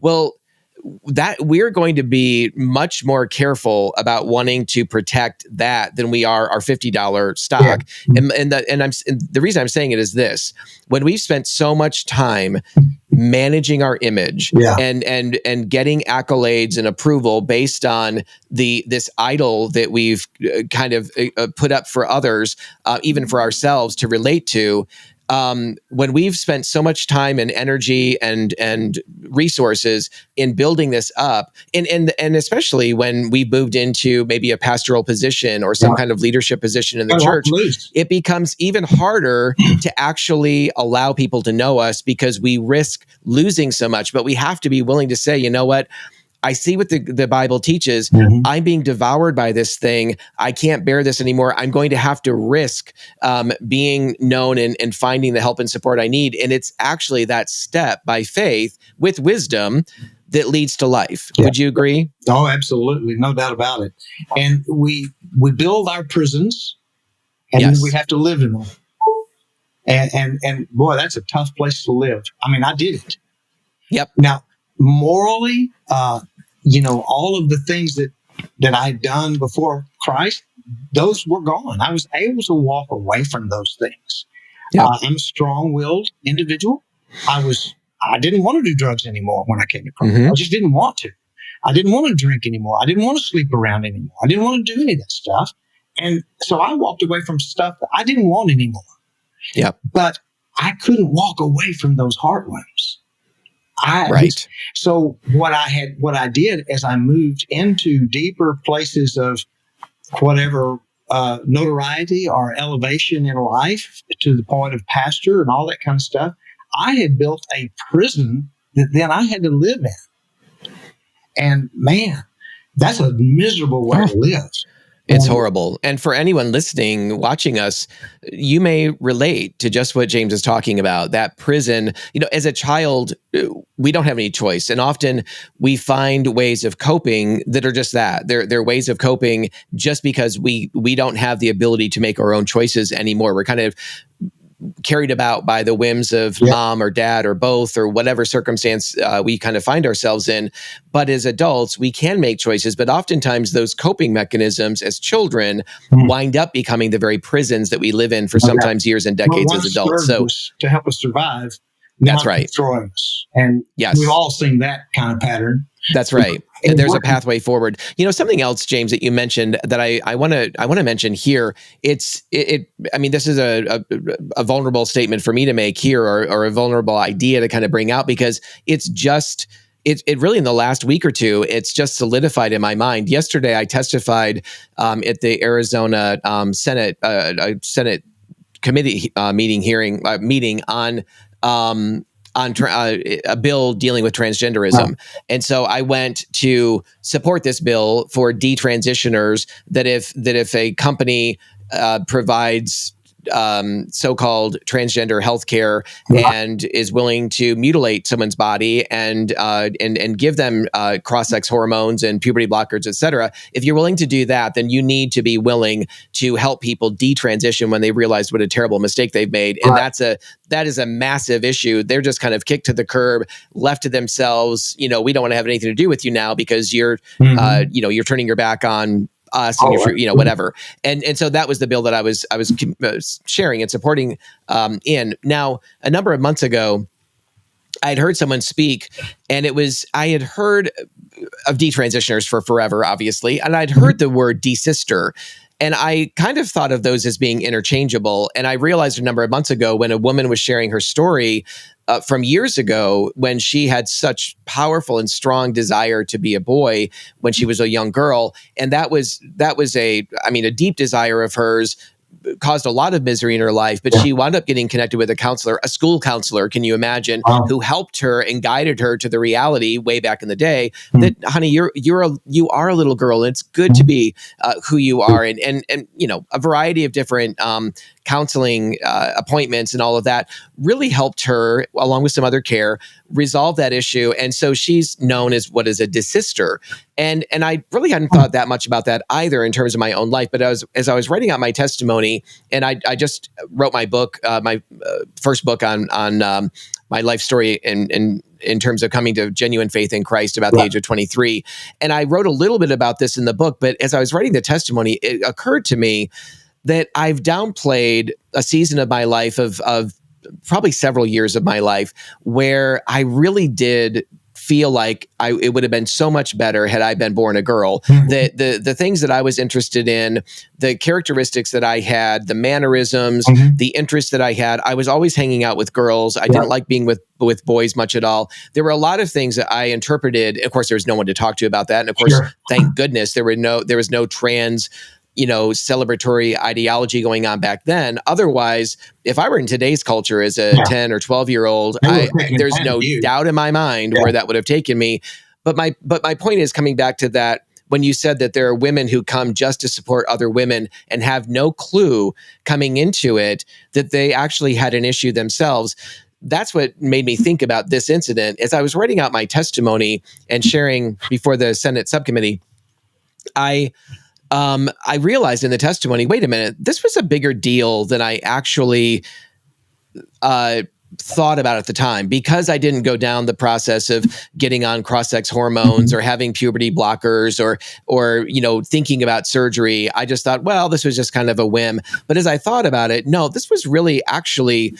[SPEAKER 1] Well, that we're going to be much more careful about wanting to protect that than we are our $50 stock. And the reason I'm saying it is this: when we've spent so much time managing our image and getting accolades and approval based on this idol that we've kind of put up for others, even for ourselves to relate to. When we've spent so much time and energy and resources in building this up, and especially when we moved into maybe a pastoral position or some kind of leadership position in the church, it becomes even harder to actually allow people to know us, because we risk losing so much. But we have to be willing to say, you know what? I see what the Bible teaches. I'm being devoured by this thing. I can't bear this anymore. I'm going to have to risk being known and finding the help and support I need. And it's actually that step by faith with wisdom that leads to life. Would you agree?
[SPEAKER 2] Oh, absolutely. No doubt about it. And we build our prisons, and then we have to live in them. And boy, that's a tough place to live. I mean, I did it.
[SPEAKER 1] Yep.
[SPEAKER 2] Now, morally, all of the things that I'd done before Christ, those were gone. I was able to walk away from those things.
[SPEAKER 1] Yep.
[SPEAKER 2] I'm a strong-willed individual. I didn't want to do drugs anymore when I came to Christ. I just didn't want to. I didn't want to drink anymore. I didn't want to sleep around anymore. I didn't want to do any of that stuff. And so I walked away from stuff that I didn't want anymore.
[SPEAKER 1] Yep.
[SPEAKER 2] But I couldn't walk away from those heart wounds. So what I did as I moved into deeper places of whatever notoriety or elevation in life, to the point of pastor and all that kind of stuff, I had built a prison that then I had to live in. And man, that's a miserable way to live.
[SPEAKER 1] It's horrible. And for anyone listening, watching us, you may relate to just what James is talking about, that prison. As a child, we don't have any choice. And often we find ways of coping that are just that. They're ways of coping just because we don't have the ability to make our own choices anymore. We're kind of carried about by the whims of mom or dad or both, or whatever circumstance we kind of find ourselves in. But as adults, we can make choices. But oftentimes those coping mechanisms as children wind up becoming the very prisons that we live in for sometimes years and decades as adults. So
[SPEAKER 2] to help us survive,
[SPEAKER 1] that's right.
[SPEAKER 2] Destroying us. And we've all seen that kind of pattern.
[SPEAKER 1] That's right. And there's a pathway forward. Something else, James, that you mentioned that I want to mention here. I mean, this is a vulnerable statement for me to make here, or a vulnerable idea to kind of bring out, because it really, in the last week or two, it's just solidified in my mind. Yesterday, I testified at the Arizona Senate committee meeting on a bill dealing with transgenderism. And so I went to support this bill for detransitioners, that if a company provides so-called transgender healthcare and is willing to mutilate someone's body and give them cross-sex hormones and puberty blockers, et cetera. If you're willing to do that, then you need to be willing to help people detransition when they realize what a terrible mistake they've made. And that is a massive issue. They're just kind of kicked to the curb, left to themselves. We don't want to have anything to do with you now because you're turning your back on us and whatever. And so that was the bill that I was sharing and supporting in. Now, a number of months ago, I had heard someone speak, and I had heard of detransitioners for forever, obviously, and I'd heard the word desister. And I kind of thought of those as being interchangeable. And I realized a number of months ago when a woman was sharing her story from years ago, when she had such powerful and strong desire to be a boy when she was a young girl. And that was a deep desire of hers, caused a lot of misery in her life, but she wound up getting connected with a school counselor, can you imagine, who helped her and guided her to the reality way back in the day that, honey, you are a little girl, and it's good to be who you are. And a variety of different counseling appointments and all of that really helped her, along with some other care, resolve that issue. And so she's known as what is a desister. And I really hadn't thought that much about that either in terms of my own life. But as I was writing out my testimony, and I just wrote my book, my first book on my life story in terms of coming to genuine faith in Christ about the age of 23. And I wrote a little bit about this in the book. But as I was writing the testimony, it occurred to me that I've downplayed a season of my life of probably several years of my life where I really did feel like it would have been so much better had I been born a girl. The things that I was interested in, the characteristics that I had, the mannerisms, the interests that I had, I was always hanging out with girls. I didn't like being with boys much at all. There were a lot of things that I interpreted. Of course, there was no one to talk to about that. And of course, thank goodness there was no trans celebratory ideology going on back then. Otherwise, if I were in today's culture as a 10 or 12-year-old, there's no doubt in my mind where that would have taken me. But my point is, coming back to that, when you said that there are women who come just to support other women and have no clue coming into it that they actually had an issue themselves, that's what made me think about this incident. As I was writing out my testimony and sharing before the Senate subcommittee, I realized in the testimony, wait a minute, this was a bigger deal than I actually thought about at the time, because I didn't go down the process of getting on cross-sex hormones or having puberty blockers or thinking about surgery. I just thought, well, this was just kind of a whim. But as I thought about it, no, this was really actually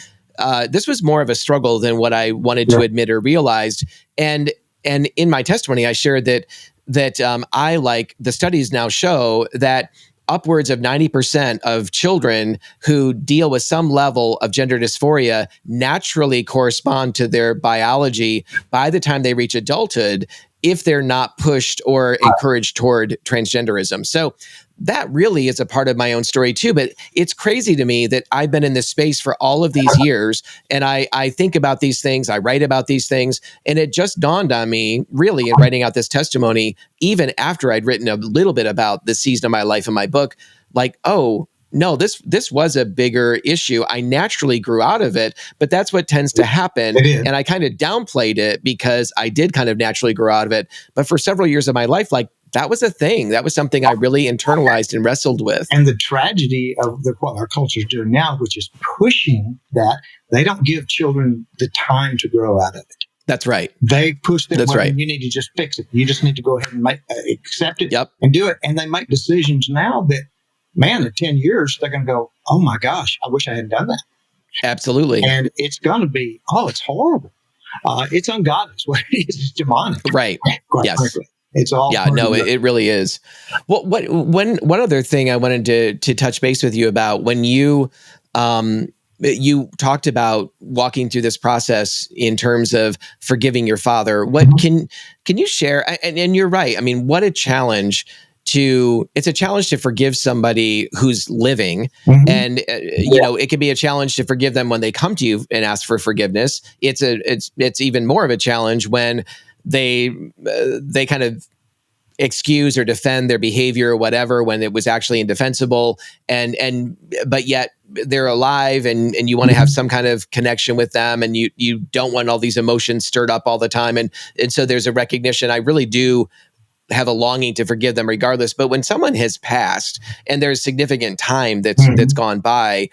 [SPEAKER 1] this was more of a struggle than what I wanted to admit or realized. And in my testimony, I shared that I, like the studies now show, that upwards of 90% of children who deal with some level of gender dysphoria naturally correspond to their biology by the time they reach adulthood, if they're not pushed or encouraged toward transgenderism. So that really is a part of my own story too. But it's crazy to me that I've been in this space for all of these years, and I think about these things, I write about these things, and it just dawned on me, really, in writing out this testimony, even after I'd written a little bit about this season of my life in my book, like, oh, no, this was a bigger issue. I naturally grew out of it, but that's what tends to happen. And I kind of downplayed it because I did kind of naturally grow out of it. But for several years of my life, like, that was a thing. That was something I really internalized and wrestled with.
[SPEAKER 2] And the tragedy of what our culture is doing now, which is pushing that, they don't give children the time to grow out of it.
[SPEAKER 1] That's right.
[SPEAKER 2] They push them.
[SPEAKER 1] That's right.
[SPEAKER 2] You need to just fix it. You just need to go ahead and accept it and do it. And they make decisions now that, man, in 10 years, they're going to go, oh my gosh, I wish I hadn't done that.
[SPEAKER 1] Absolutely.
[SPEAKER 2] And it's going to be, it's horrible. It's ungodly. It's what it is. It's demonic.
[SPEAKER 1] Right. Yes.
[SPEAKER 2] Frankly. It's all.
[SPEAKER 1] Yeah, no, it really is. Well, one other thing I wanted to touch base with you about, when you talked about walking through this process in terms of forgiving your father. What can you share? And you're right. I mean, what a challenge it's a challenge to forgive somebody who's living. And, it can be a challenge to forgive them when they come to you and ask for forgiveness. It's even more of a challenge when they kind of excuse or defend their behavior or whatever, when it was actually indefensible, but yet they're alive and you want to have some kind of connection with them, and you don't want all these emotions stirred up all the time. And so there's a recognition. I really do have a longing to forgive them regardless. But when someone has passed and there's significant time that's gone by,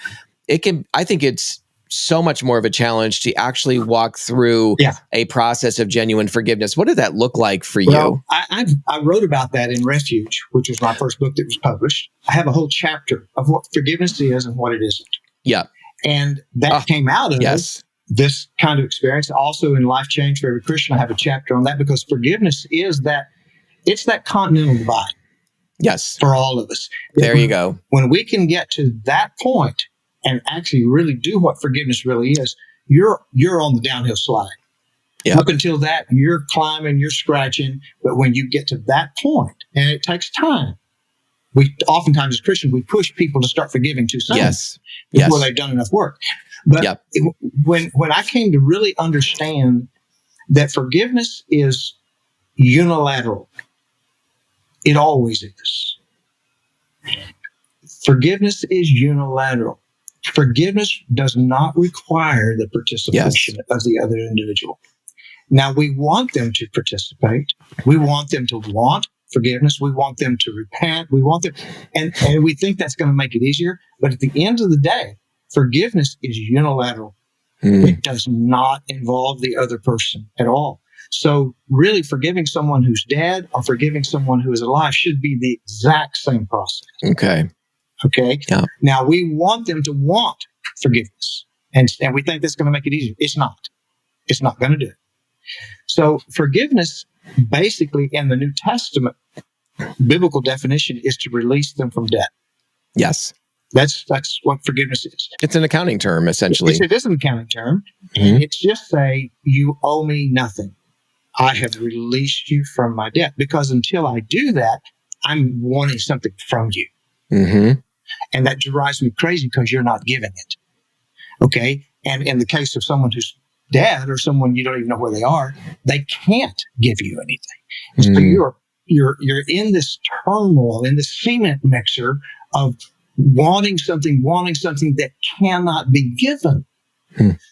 [SPEAKER 1] I think it's so much more of a challenge to actually walk through a process of genuine forgiveness. What did that look like for you?
[SPEAKER 2] I wrote about that in Refuge, which was my first book that was published. I have a whole chapter of what forgiveness is and what it isn't.
[SPEAKER 1] Yeah.
[SPEAKER 2] And that came out of this kind of experience. Also in Life Change for Every Christian, I have a chapter on that, because forgiveness is it's that continental divide.
[SPEAKER 1] Yes.
[SPEAKER 2] For all of us.
[SPEAKER 1] There you go.
[SPEAKER 2] When we can get to that point and actually really do what forgiveness really is, you're on the downhill slide.
[SPEAKER 1] Yep.
[SPEAKER 2] Up until that, you're climbing, you're scratching. But when you get to that point, and it takes time, we oftentimes as Christians, we push people to start forgiving too soon.
[SPEAKER 1] Yes.
[SPEAKER 2] Before they've done enough work. But
[SPEAKER 1] Yep.
[SPEAKER 2] when I came to really understand that forgiveness is unilateral, it always is. Forgiveness is unilateral. Forgiveness does not require the participation of the other individual. Now, we want them to participate. We want them to want forgiveness. We want them to repent. We want them, and we think that's going to make it easier. But at the end of the day, forgiveness is unilateral. It does not involve the other person at all. So really, forgiving someone who's dead or forgiving someone who is alive should be the exact same process.
[SPEAKER 1] Okay. Yeah.
[SPEAKER 2] Now, we want them to want forgiveness. And we think that's going to make it easier. It's not. It's not going to do it. So forgiveness, basically, in the New Testament, biblical definition is to release them from debt.
[SPEAKER 1] Yes.
[SPEAKER 2] That's what forgiveness is.
[SPEAKER 1] It's an accounting term, essentially.
[SPEAKER 2] It is an accounting term. And it's just say, you owe me nothing. I have released you from my debt. Because until I do that, I'm wanting something from you. And that drives me crazy because you're not giving it. Okay? And in the case of someone who's dead or someone you don't even know where they are, they can't give you anything. So you're in this turmoil, in this cement mixer of wanting something that cannot be given.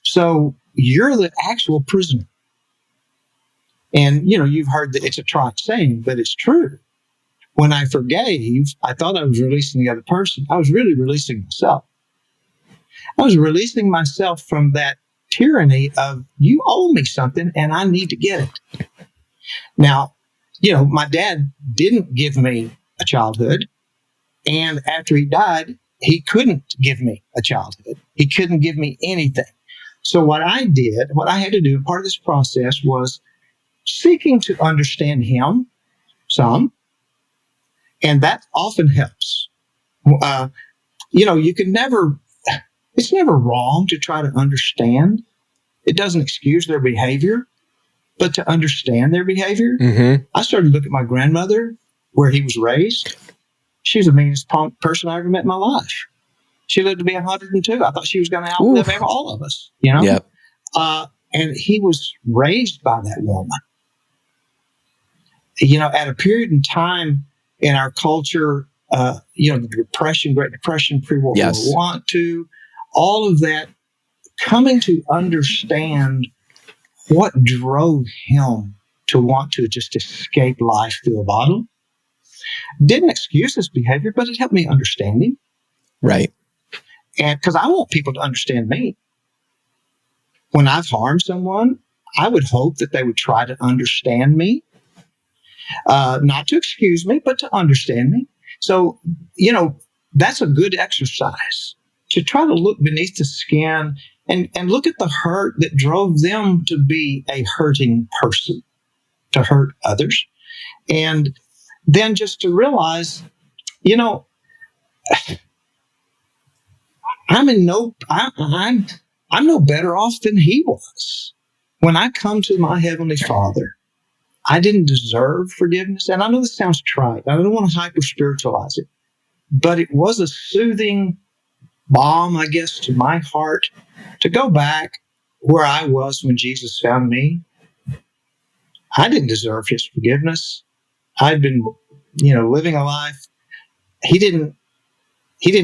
[SPEAKER 2] So you're the actual prisoner. And, you've heard that it's a trite saying, but it's true. When I forgave, I thought I was releasing the other person. I was really releasing myself. I was releasing myself from that tyranny of, you owe me something and I need to get it. Now, my dad didn't give me a childhood. And after he died, he couldn't give me a childhood. He couldn't give me anything. So what I had to do, part of this process was seeking to understand him some. And that often helps. You can never, it's never wrong to try to understand. It doesn't excuse their behavior, but to understand their behavior. I started to look at my grandmother, where he was raised. She was the meanest person I ever met in my life. She lived to be 102. I thought she was going to outlive all of us,
[SPEAKER 1] Yep.
[SPEAKER 2] And he was raised by that woman. At a period in time in our culture, the Depression, Great Depression, pre-World War I, all of that, coming to understand what drove him to want to just escape life through a bottle. Didn't excuse his behavior, but it helped me understand him.
[SPEAKER 1] Right.
[SPEAKER 2] And because I want people to understand me. When I've harmed someone, I would hope that they would try to understand me. Not to excuse me, but to understand me. So, that's a good exercise to try to look beneath the skin and look at the hurt that drove them to be a hurting person, to hurt others. And then just to realize, I'm no better off than he was. When I come to my Heavenly Father, I didn't deserve forgiveness. And I know this sounds trite. I don't want to hyper-spiritualize it. But it was a soothing balm, I guess, to my heart to go back where I was when Jesus found me. I didn't deserve his forgiveness. I'd been, living a life. He didn't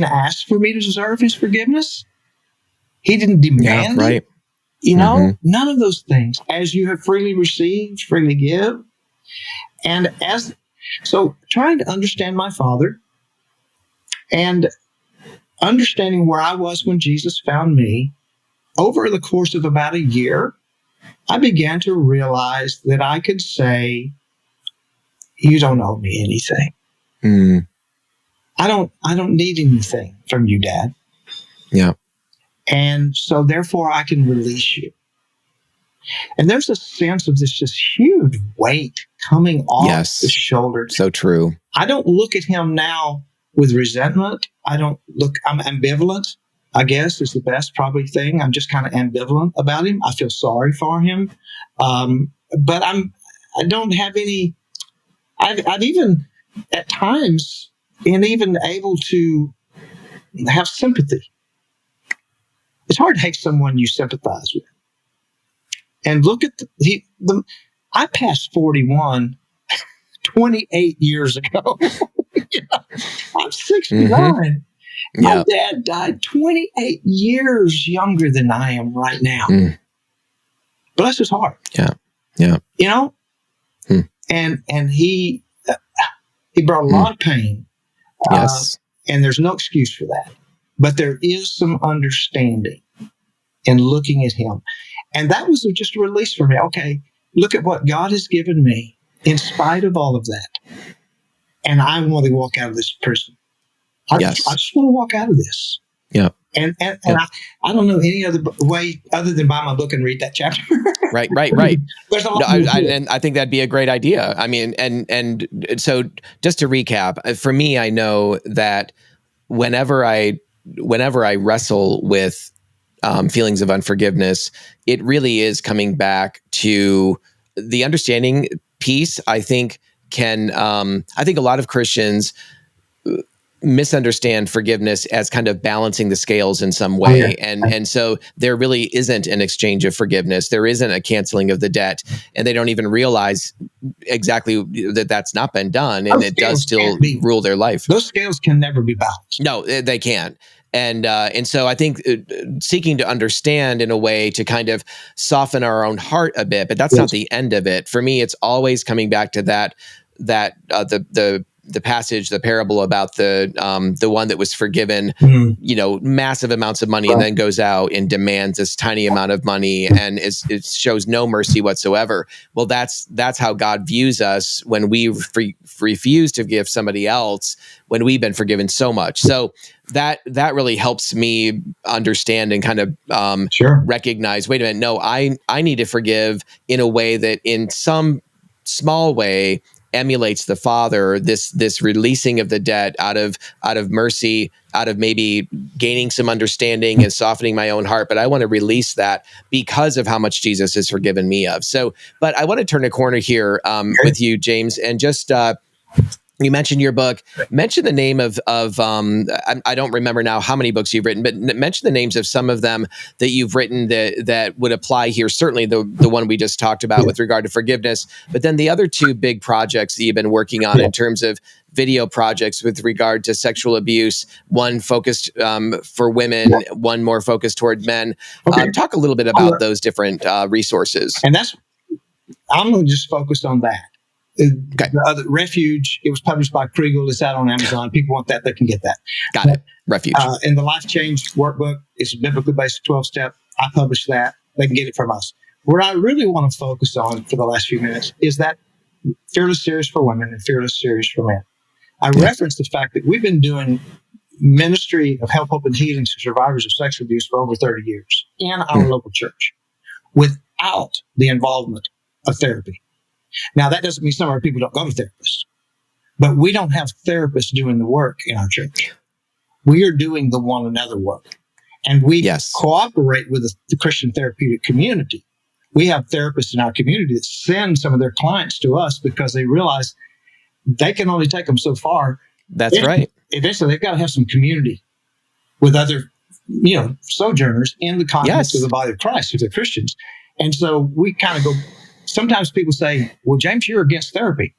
[SPEAKER 2] ask for me to deserve his forgiveness. He didn't demand it. None of those things. As you have freely received, freely give. And so trying to understand my Father and understanding where I was when Jesus found me, over the course of about a year, I began to realize that I could say, you don't owe me anything. I don't need anything from you, Dad.
[SPEAKER 1] Yeah.
[SPEAKER 2] And so therefore I can release you. And there's a sense of this just huge weight coming off the shoulder.
[SPEAKER 1] So true.
[SPEAKER 2] I don't look at him now with resentment. I'm ambivalent, I guess is the best probably thing. I'm just kind of ambivalent about him. I feel sorry for him. But I don't have any, I've even at times been even able to have sympathy. It's hard to hate someone you sympathize with. And look at I passed 41 28 years ago. I'm 69. Mm-hmm. My dad died 28 years younger than I am right now. Bless his heart.
[SPEAKER 1] Yeah.
[SPEAKER 2] You know? And he brought a lot of pain.
[SPEAKER 1] Yes.
[SPEAKER 2] And there's no excuse for that. But there is some understanding in looking at him. And that was just a release for me. Okay, look at what God has given me in spite of all of that. And I want to walk out of this prison. I just want to walk out of this.
[SPEAKER 1] Yeah.
[SPEAKER 2] And I don't know any other way other than buy my book and read that chapter.
[SPEAKER 1] Right.
[SPEAKER 2] There's a lot.
[SPEAKER 1] And I think that'd be a great idea. I mean, and so just to recap, for me, I know that whenever I wrestle with feelings of unforgiveness, it really is coming back to the understanding piece. I think a lot of Christians misunderstand forgiveness as kind of balancing the scales in some way. And so there really isn't an exchange of forgiveness. There isn't a canceling of the debt, and they don't even realize exactly that that's not been done. And it does still rule their life.
[SPEAKER 2] Those scales can never be balanced.
[SPEAKER 1] No, they can't. And so I think seeking to understand in a way to kind of soften our own heart a bit, but that's not the end of it. For me, it's always coming back to the passage, the parable about the one that was forgiven, massive amounts of money, and then goes out and demands this tiny amount of money, and it shows no mercy whatsoever. Well, that's how God views us when we refuse to give somebody else when we've been forgiven so much. So that really helps me understand and kind of recognize, wait a minute, no, I need to forgive in a way that in some small way emulates the Father, this releasing of the debt out of mercy, out of maybe gaining some understanding and softening my own heart. But I want to release that because of how much Jesus has forgiven me of. So, but I want to turn a corner here with you, James, and just you mentioned your book. Mention the name of I don't remember now how many books you've written, but mention the names of some of them that you've written that would apply here. Certainly the one we just talked about with regard to forgiveness, but then the other two big projects that you've been working on in terms of video projects with regard to sexual abuse, one focused for women, one more focused toward men. Talk a little bit about those different resources.
[SPEAKER 2] And I'm going to just focus on that. The other Refuge, it was published by Kriegel. It's out on Amazon. People want that, they can get that.
[SPEAKER 1] Got it. Refuge.
[SPEAKER 2] And the Life Change workbook is biblically based 12-step. I published that. They can get it from us. What I really want to focus on for the last few minutes is that Fearless Series for women and Fearless Series for men. I referenced the fact that we've been doing ministry of help, hope, and healing to survivors of sexual abuse for over 30 years in our local church without the involvement of therapy. Now, that doesn't mean some of our people don't go to therapists, but we don't have therapists doing the work in our church. We are doing the one another work, and we cooperate with the Christian therapeutic community. We have therapists in our community that send some of their clients to us because they realize they can only take them so far.
[SPEAKER 1] That's right.
[SPEAKER 2] Eventually, they've got to have some community with other, sojourners in the context of the body of Christ, if they're Christians. And so we kind of go. Sometimes people say, well, James, you're against therapy.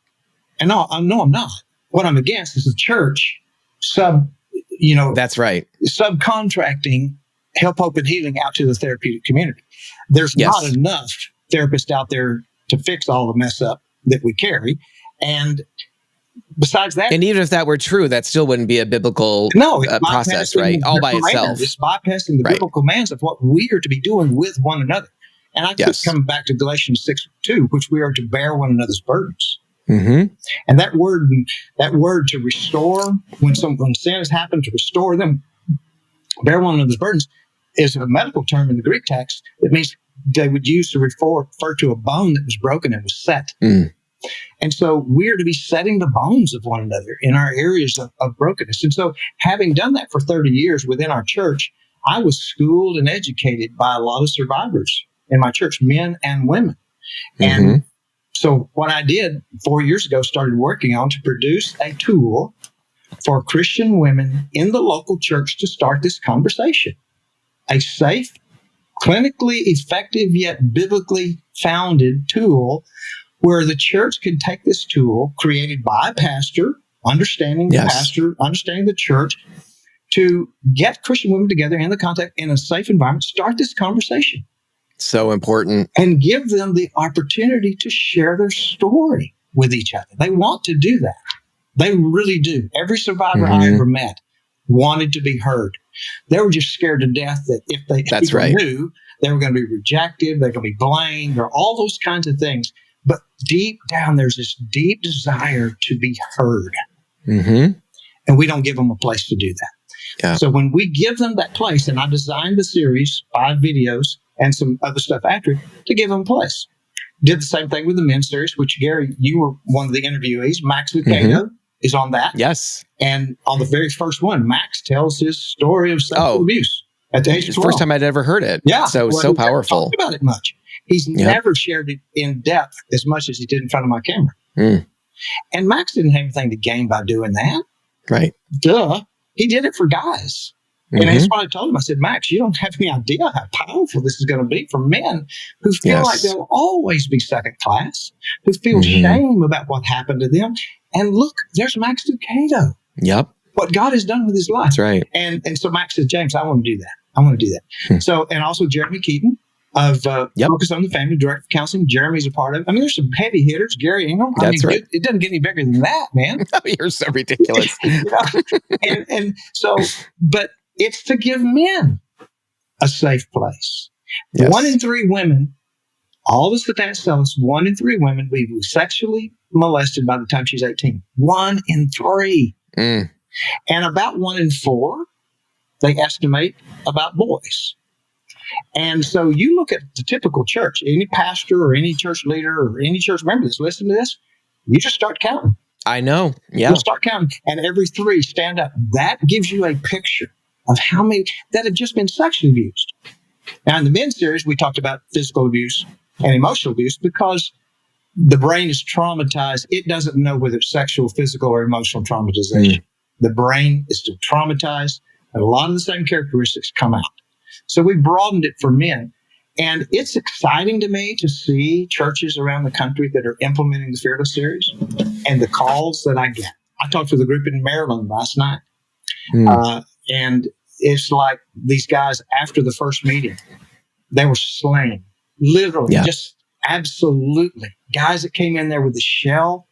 [SPEAKER 2] And no, I'm not. What I'm against is the church
[SPEAKER 1] that's right,
[SPEAKER 2] subcontracting help, hope, and healing out to the therapeutic community. There's not enough therapists out there to fix all the mess up that we carry. And besides that,
[SPEAKER 1] and even if that were true, that still wouldn't be a biblical process, right? All by itself.
[SPEAKER 2] It's bypassing the biblical commands of what we are to be doing with one another. And I keep coming back to Galatians 6:2, which we are to bear one another's burdens. Mm-hmm. And that word to restore, when sin has happened, to restore them, bear one another's burdens, is a medical term in the Greek text that means they would use to refer to a bone that was broken and was set. And so we're to be setting the bones of one another in our areas of brokenness. And so having done that for 30 years within our church, I was schooled and educated by a lot of survivors in my church, men and women. And so what I did 4 years ago, started working on to produce a tool for Christian women in the local church to start this conversation. A safe, clinically effective, yet biblically founded tool where the church can take this tool created by a pastor, understanding the pastor, understanding the church, to get Christian women together in the context in a safe environment, start this conversation.
[SPEAKER 1] So important.
[SPEAKER 2] And give them the opportunity to share their story with each other. They want to do that. They really do. Every survivor I ever met wanted to be heard. They were just scared to death that if they knew, they were going to be rejected, they're going to be blamed, or all those kinds of things. But deep down, there's this deep desire to be heard. And we don't give them a place to do that.
[SPEAKER 1] Yeah.
[SPEAKER 2] So when we give them that place, and I designed the series, 5 videos, and some other stuff after it, to give them a place. Did the same thing with the men's series, which, Gary, you were one of the interviewees. Max Lucado is on that.
[SPEAKER 1] Yes.
[SPEAKER 2] And on the very first one, Max tells his story of sexual abuse at the age of 12.
[SPEAKER 1] First time I'd ever heard it.
[SPEAKER 2] Yeah.
[SPEAKER 1] So
[SPEAKER 2] He
[SPEAKER 1] powerful.
[SPEAKER 2] never talked about it much. He's never shared it in depth as much as he did in front of my camera. And Max didn't have anything to gain by doing that.
[SPEAKER 1] Right.
[SPEAKER 2] Duh. He did it for guys. And that's why I told him, I said, Max, you don't have any idea how powerful this is going to be for men who feel like they'll always be second class, who feel shame about what happened to them. And look, there's Max Lucado.
[SPEAKER 1] Yep.
[SPEAKER 2] What God has done with his life.
[SPEAKER 1] That's right.
[SPEAKER 2] And so Max said, James, I want to do that. I want to do that. So, and also Jeremy Keaton of Focus on the Family, Director of Counseling. Jeremy's a part of it. I mean, there's some heavy hitters. Garry Ingraham.
[SPEAKER 1] That's right.
[SPEAKER 2] It doesn't get any bigger than that, man.
[SPEAKER 1] You're so ridiculous.
[SPEAKER 2] and so, but it's to give men a safe place. 1 in 3 women, all the statistics tell us 1 in 3 women will be sexually molested by the time she's 18. 1 in 3. And about 1 in 4, they estimate about boys. And so you look at the typical church, any pastor or any church leader or any church member that's listening to this, you just start counting.
[SPEAKER 1] I know. Yeah.
[SPEAKER 2] You start counting. And every 3 stand up. That gives you a picture of how many that have just been sexually abused. Now, in the men's series, we talked about physical abuse and emotional abuse because the brain is traumatized. It doesn't know whether it's sexual, physical, or emotional traumatization. The brain is still traumatized, and a lot of the same characteristics come out. So we broadened it for men. And it's exciting to me to see churches around the country that are implementing the Fearless series and the calls that I get. I talked with a group in Maryland last night. And it's like these guys, after the first meeting, they were slain. Literally, just absolutely. Guys that came in there with a shell,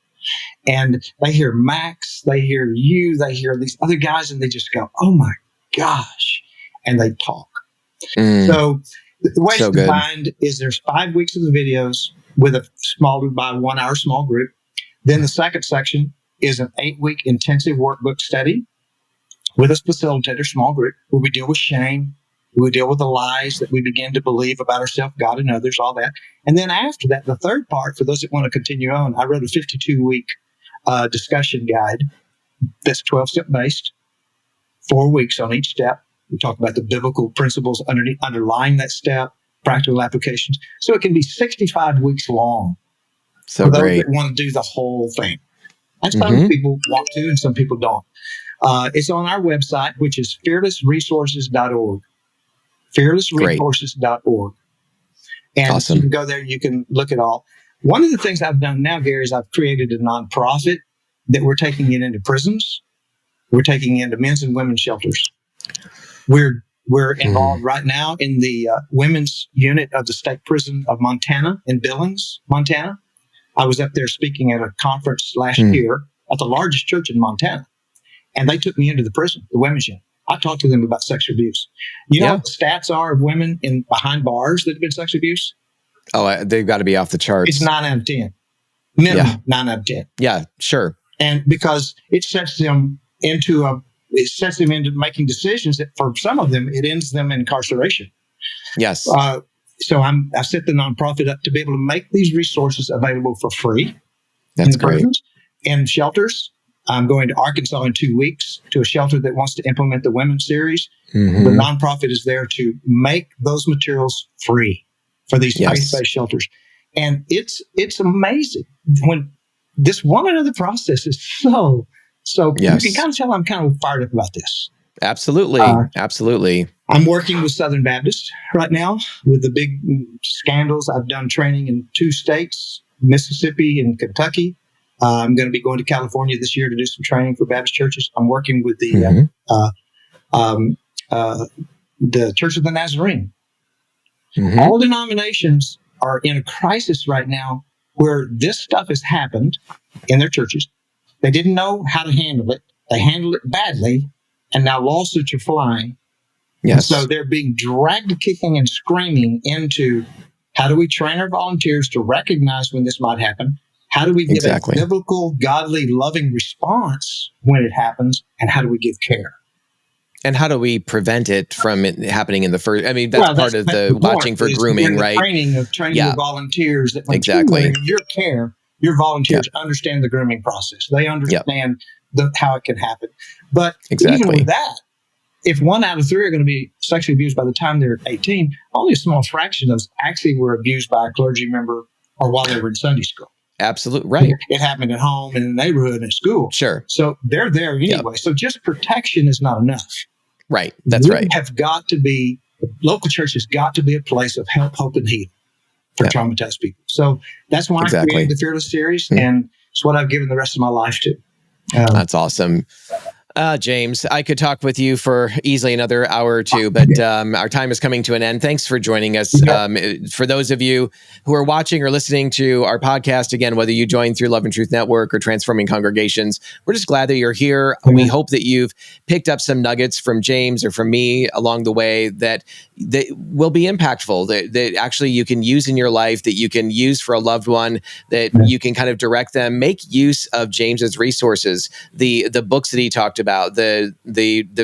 [SPEAKER 2] and they hear Max, they hear you, they hear these other guys, and they just go, oh my gosh. And they talk. So the way it's designed is there's 5 weeks of the videos with a small, by 1 hour small group. Then the second section is an 8-week intensive workbook study with a facilitator, small group, where we deal with shame, we deal with the lies that we begin to believe about ourselves, God, and others, all that. And then after that, the third part, for those that want to continue on, I wrote a 52-week discussion guide that's 12-step based, 4 weeks on each step. We talk about the biblical principles underlying that step, practical applications. So it can be 65 weeks long
[SPEAKER 1] so
[SPEAKER 2] for those
[SPEAKER 1] great.
[SPEAKER 2] that want to do the whole thing. And some people want to and some people don't. It's on our website, which is fearlessresources.org. Fearlessresources.org. And
[SPEAKER 1] awesome.
[SPEAKER 2] You can go there and you can look at all. One of the things I've done now, Gary, is I've created a nonprofit that we're taking it into prisons. We're taking it into men's and women's shelters. We're involved right now in the women's unit of the state prison of Montana in Billings, Montana. I was up there speaking at a conference last year at the largest church in Montana. And they took me into the prison, the women's unit. I talked to them about sexual abuse. You know what the stats are of women behind bars that have been sexually abused?
[SPEAKER 1] Oh, they've got to be off the charts.
[SPEAKER 2] It's 9 out of 10. Minimum 9 out of 10.
[SPEAKER 1] Yeah, sure.
[SPEAKER 2] And because it sets them into it sets them into making decisions that for some of them, it ends them in incarceration.
[SPEAKER 1] Yes.
[SPEAKER 2] So I set the nonprofit up to be able to make these resources available for free.
[SPEAKER 1] That's great.
[SPEAKER 2] And shelters. I'm going to Arkansas in 2 weeks to a shelter that wants to implement the women's series. Mm-hmm. The nonprofit is there to make those materials free for these faith-based shelters. And it's amazing when this one another process is so you can kind of tell I'm kind of fired up about this.
[SPEAKER 1] Absolutely. Absolutely.
[SPEAKER 2] I'm working with Southern Baptists right now with the big scandals. I've done training in 2 states, Mississippi and Kentucky. I'm going to be going to California this year to do some training for Baptist churches. I'm working with the Church of the Nazarene. Mm-hmm. All denominations are in a crisis right now where this stuff has happened in their churches. They didn't know how to handle it. They handled it badly, and now lawsuits are flying.
[SPEAKER 1] Yes.
[SPEAKER 2] And so they're being dragged kicking and screaming into how do we train our volunteers to recognize when this might happen? How do we give a biblical, godly, loving response when it happens? And how do we give care?
[SPEAKER 1] And how do we prevent it from it happening in the first? I mean, that's part of the watching for grooming, right?
[SPEAKER 2] Training your volunteers that when you are in your care, your volunteers understand the grooming process. They understand how it can happen. But even with that, if 1 out of 3 are going to be sexually abused by the time they're 18, only a small fraction of those actually were abused by a clergy member or while they were in Sunday school.
[SPEAKER 1] Absolutely. Right.
[SPEAKER 2] It happened at home, in the neighborhood, and at school.
[SPEAKER 1] Sure.
[SPEAKER 2] So they're there anyway. So just protection is not enough.
[SPEAKER 1] Right. That's right.
[SPEAKER 2] Local church has got to be a place of help, hope, and healing for traumatized people. So that's why I created the Fearless series, and it's what I've given the rest of my life to.
[SPEAKER 1] That's awesome. James, I could talk with you for easily another hour or two, but our time is coming to an end. Thanks for joining us. For those of you who are watching or listening to our podcast, again, whether you join through Love and Truth Network or Transforming Congregations, we're just glad that you're here. Mm-hmm. We hope that you've picked up some nuggets from James or from me along the way that will be impactful, that actually you can use in your life, that you can use for a loved one, that you can kind of direct them. Make use of James's resources, the books that he talked about, the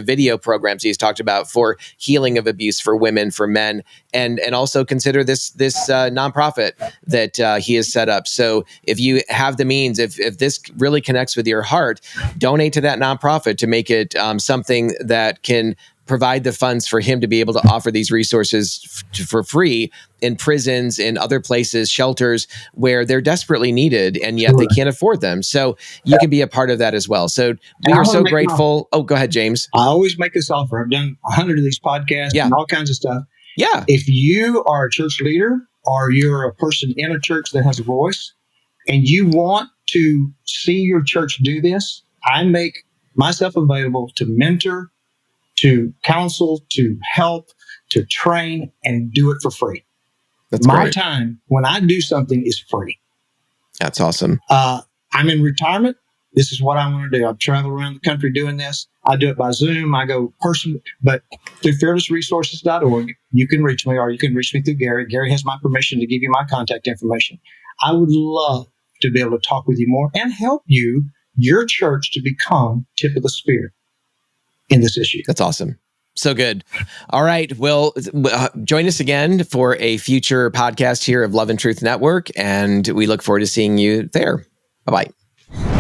[SPEAKER 1] video programs he's talked about for healing of abuse for women, for men, and also consider this nonprofit that he has set up. So if you have the means, if this really connects with your heart, donate to that nonprofit to make it something that can provide the funds for him to be able to offer these resources for free in prisons, in other places, shelters where they're desperately needed, and yet they can't afford them. So you can be a part of that as well. So we are so grateful. Oh, go ahead, James.
[SPEAKER 2] I always make this offer. I've done 100 of these podcasts and all kinds of stuff.
[SPEAKER 1] Yeah.
[SPEAKER 2] If you are a church leader or you're a person in a church that has a voice and you want to see your church do this, I make myself available to mentor, to counsel, to help, to train, and do it for free.
[SPEAKER 1] That's
[SPEAKER 2] my
[SPEAKER 1] great.
[SPEAKER 2] Time when I do something is free.
[SPEAKER 1] That's awesome.
[SPEAKER 2] I'm in retirement. This is what I want to do. I travel around the country doing this. I do it by Zoom. I go personally, but through fearlessresources.org, you can reach me, or you can reach me through Garry. Garry has my permission to give you my contact information. I would love to be able to talk with you more and help you, your church, to become tip of the spear in this issue.
[SPEAKER 1] That's awesome. So good. All right. Well, join us again for a future podcast here of Love and Truth Network, and we look forward to seeing you there. Bye-bye.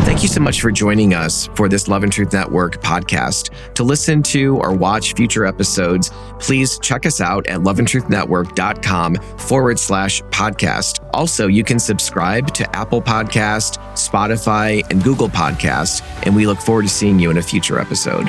[SPEAKER 1] Thank you so much for joining us for this Love and Truth Network podcast. To listen to or watch future episodes, please check us out at loveandtruthnetwork.com/podcast. Also, you can subscribe to Apple Podcast, Spotify, and Google Podcast, and we look forward to seeing you in a future episode.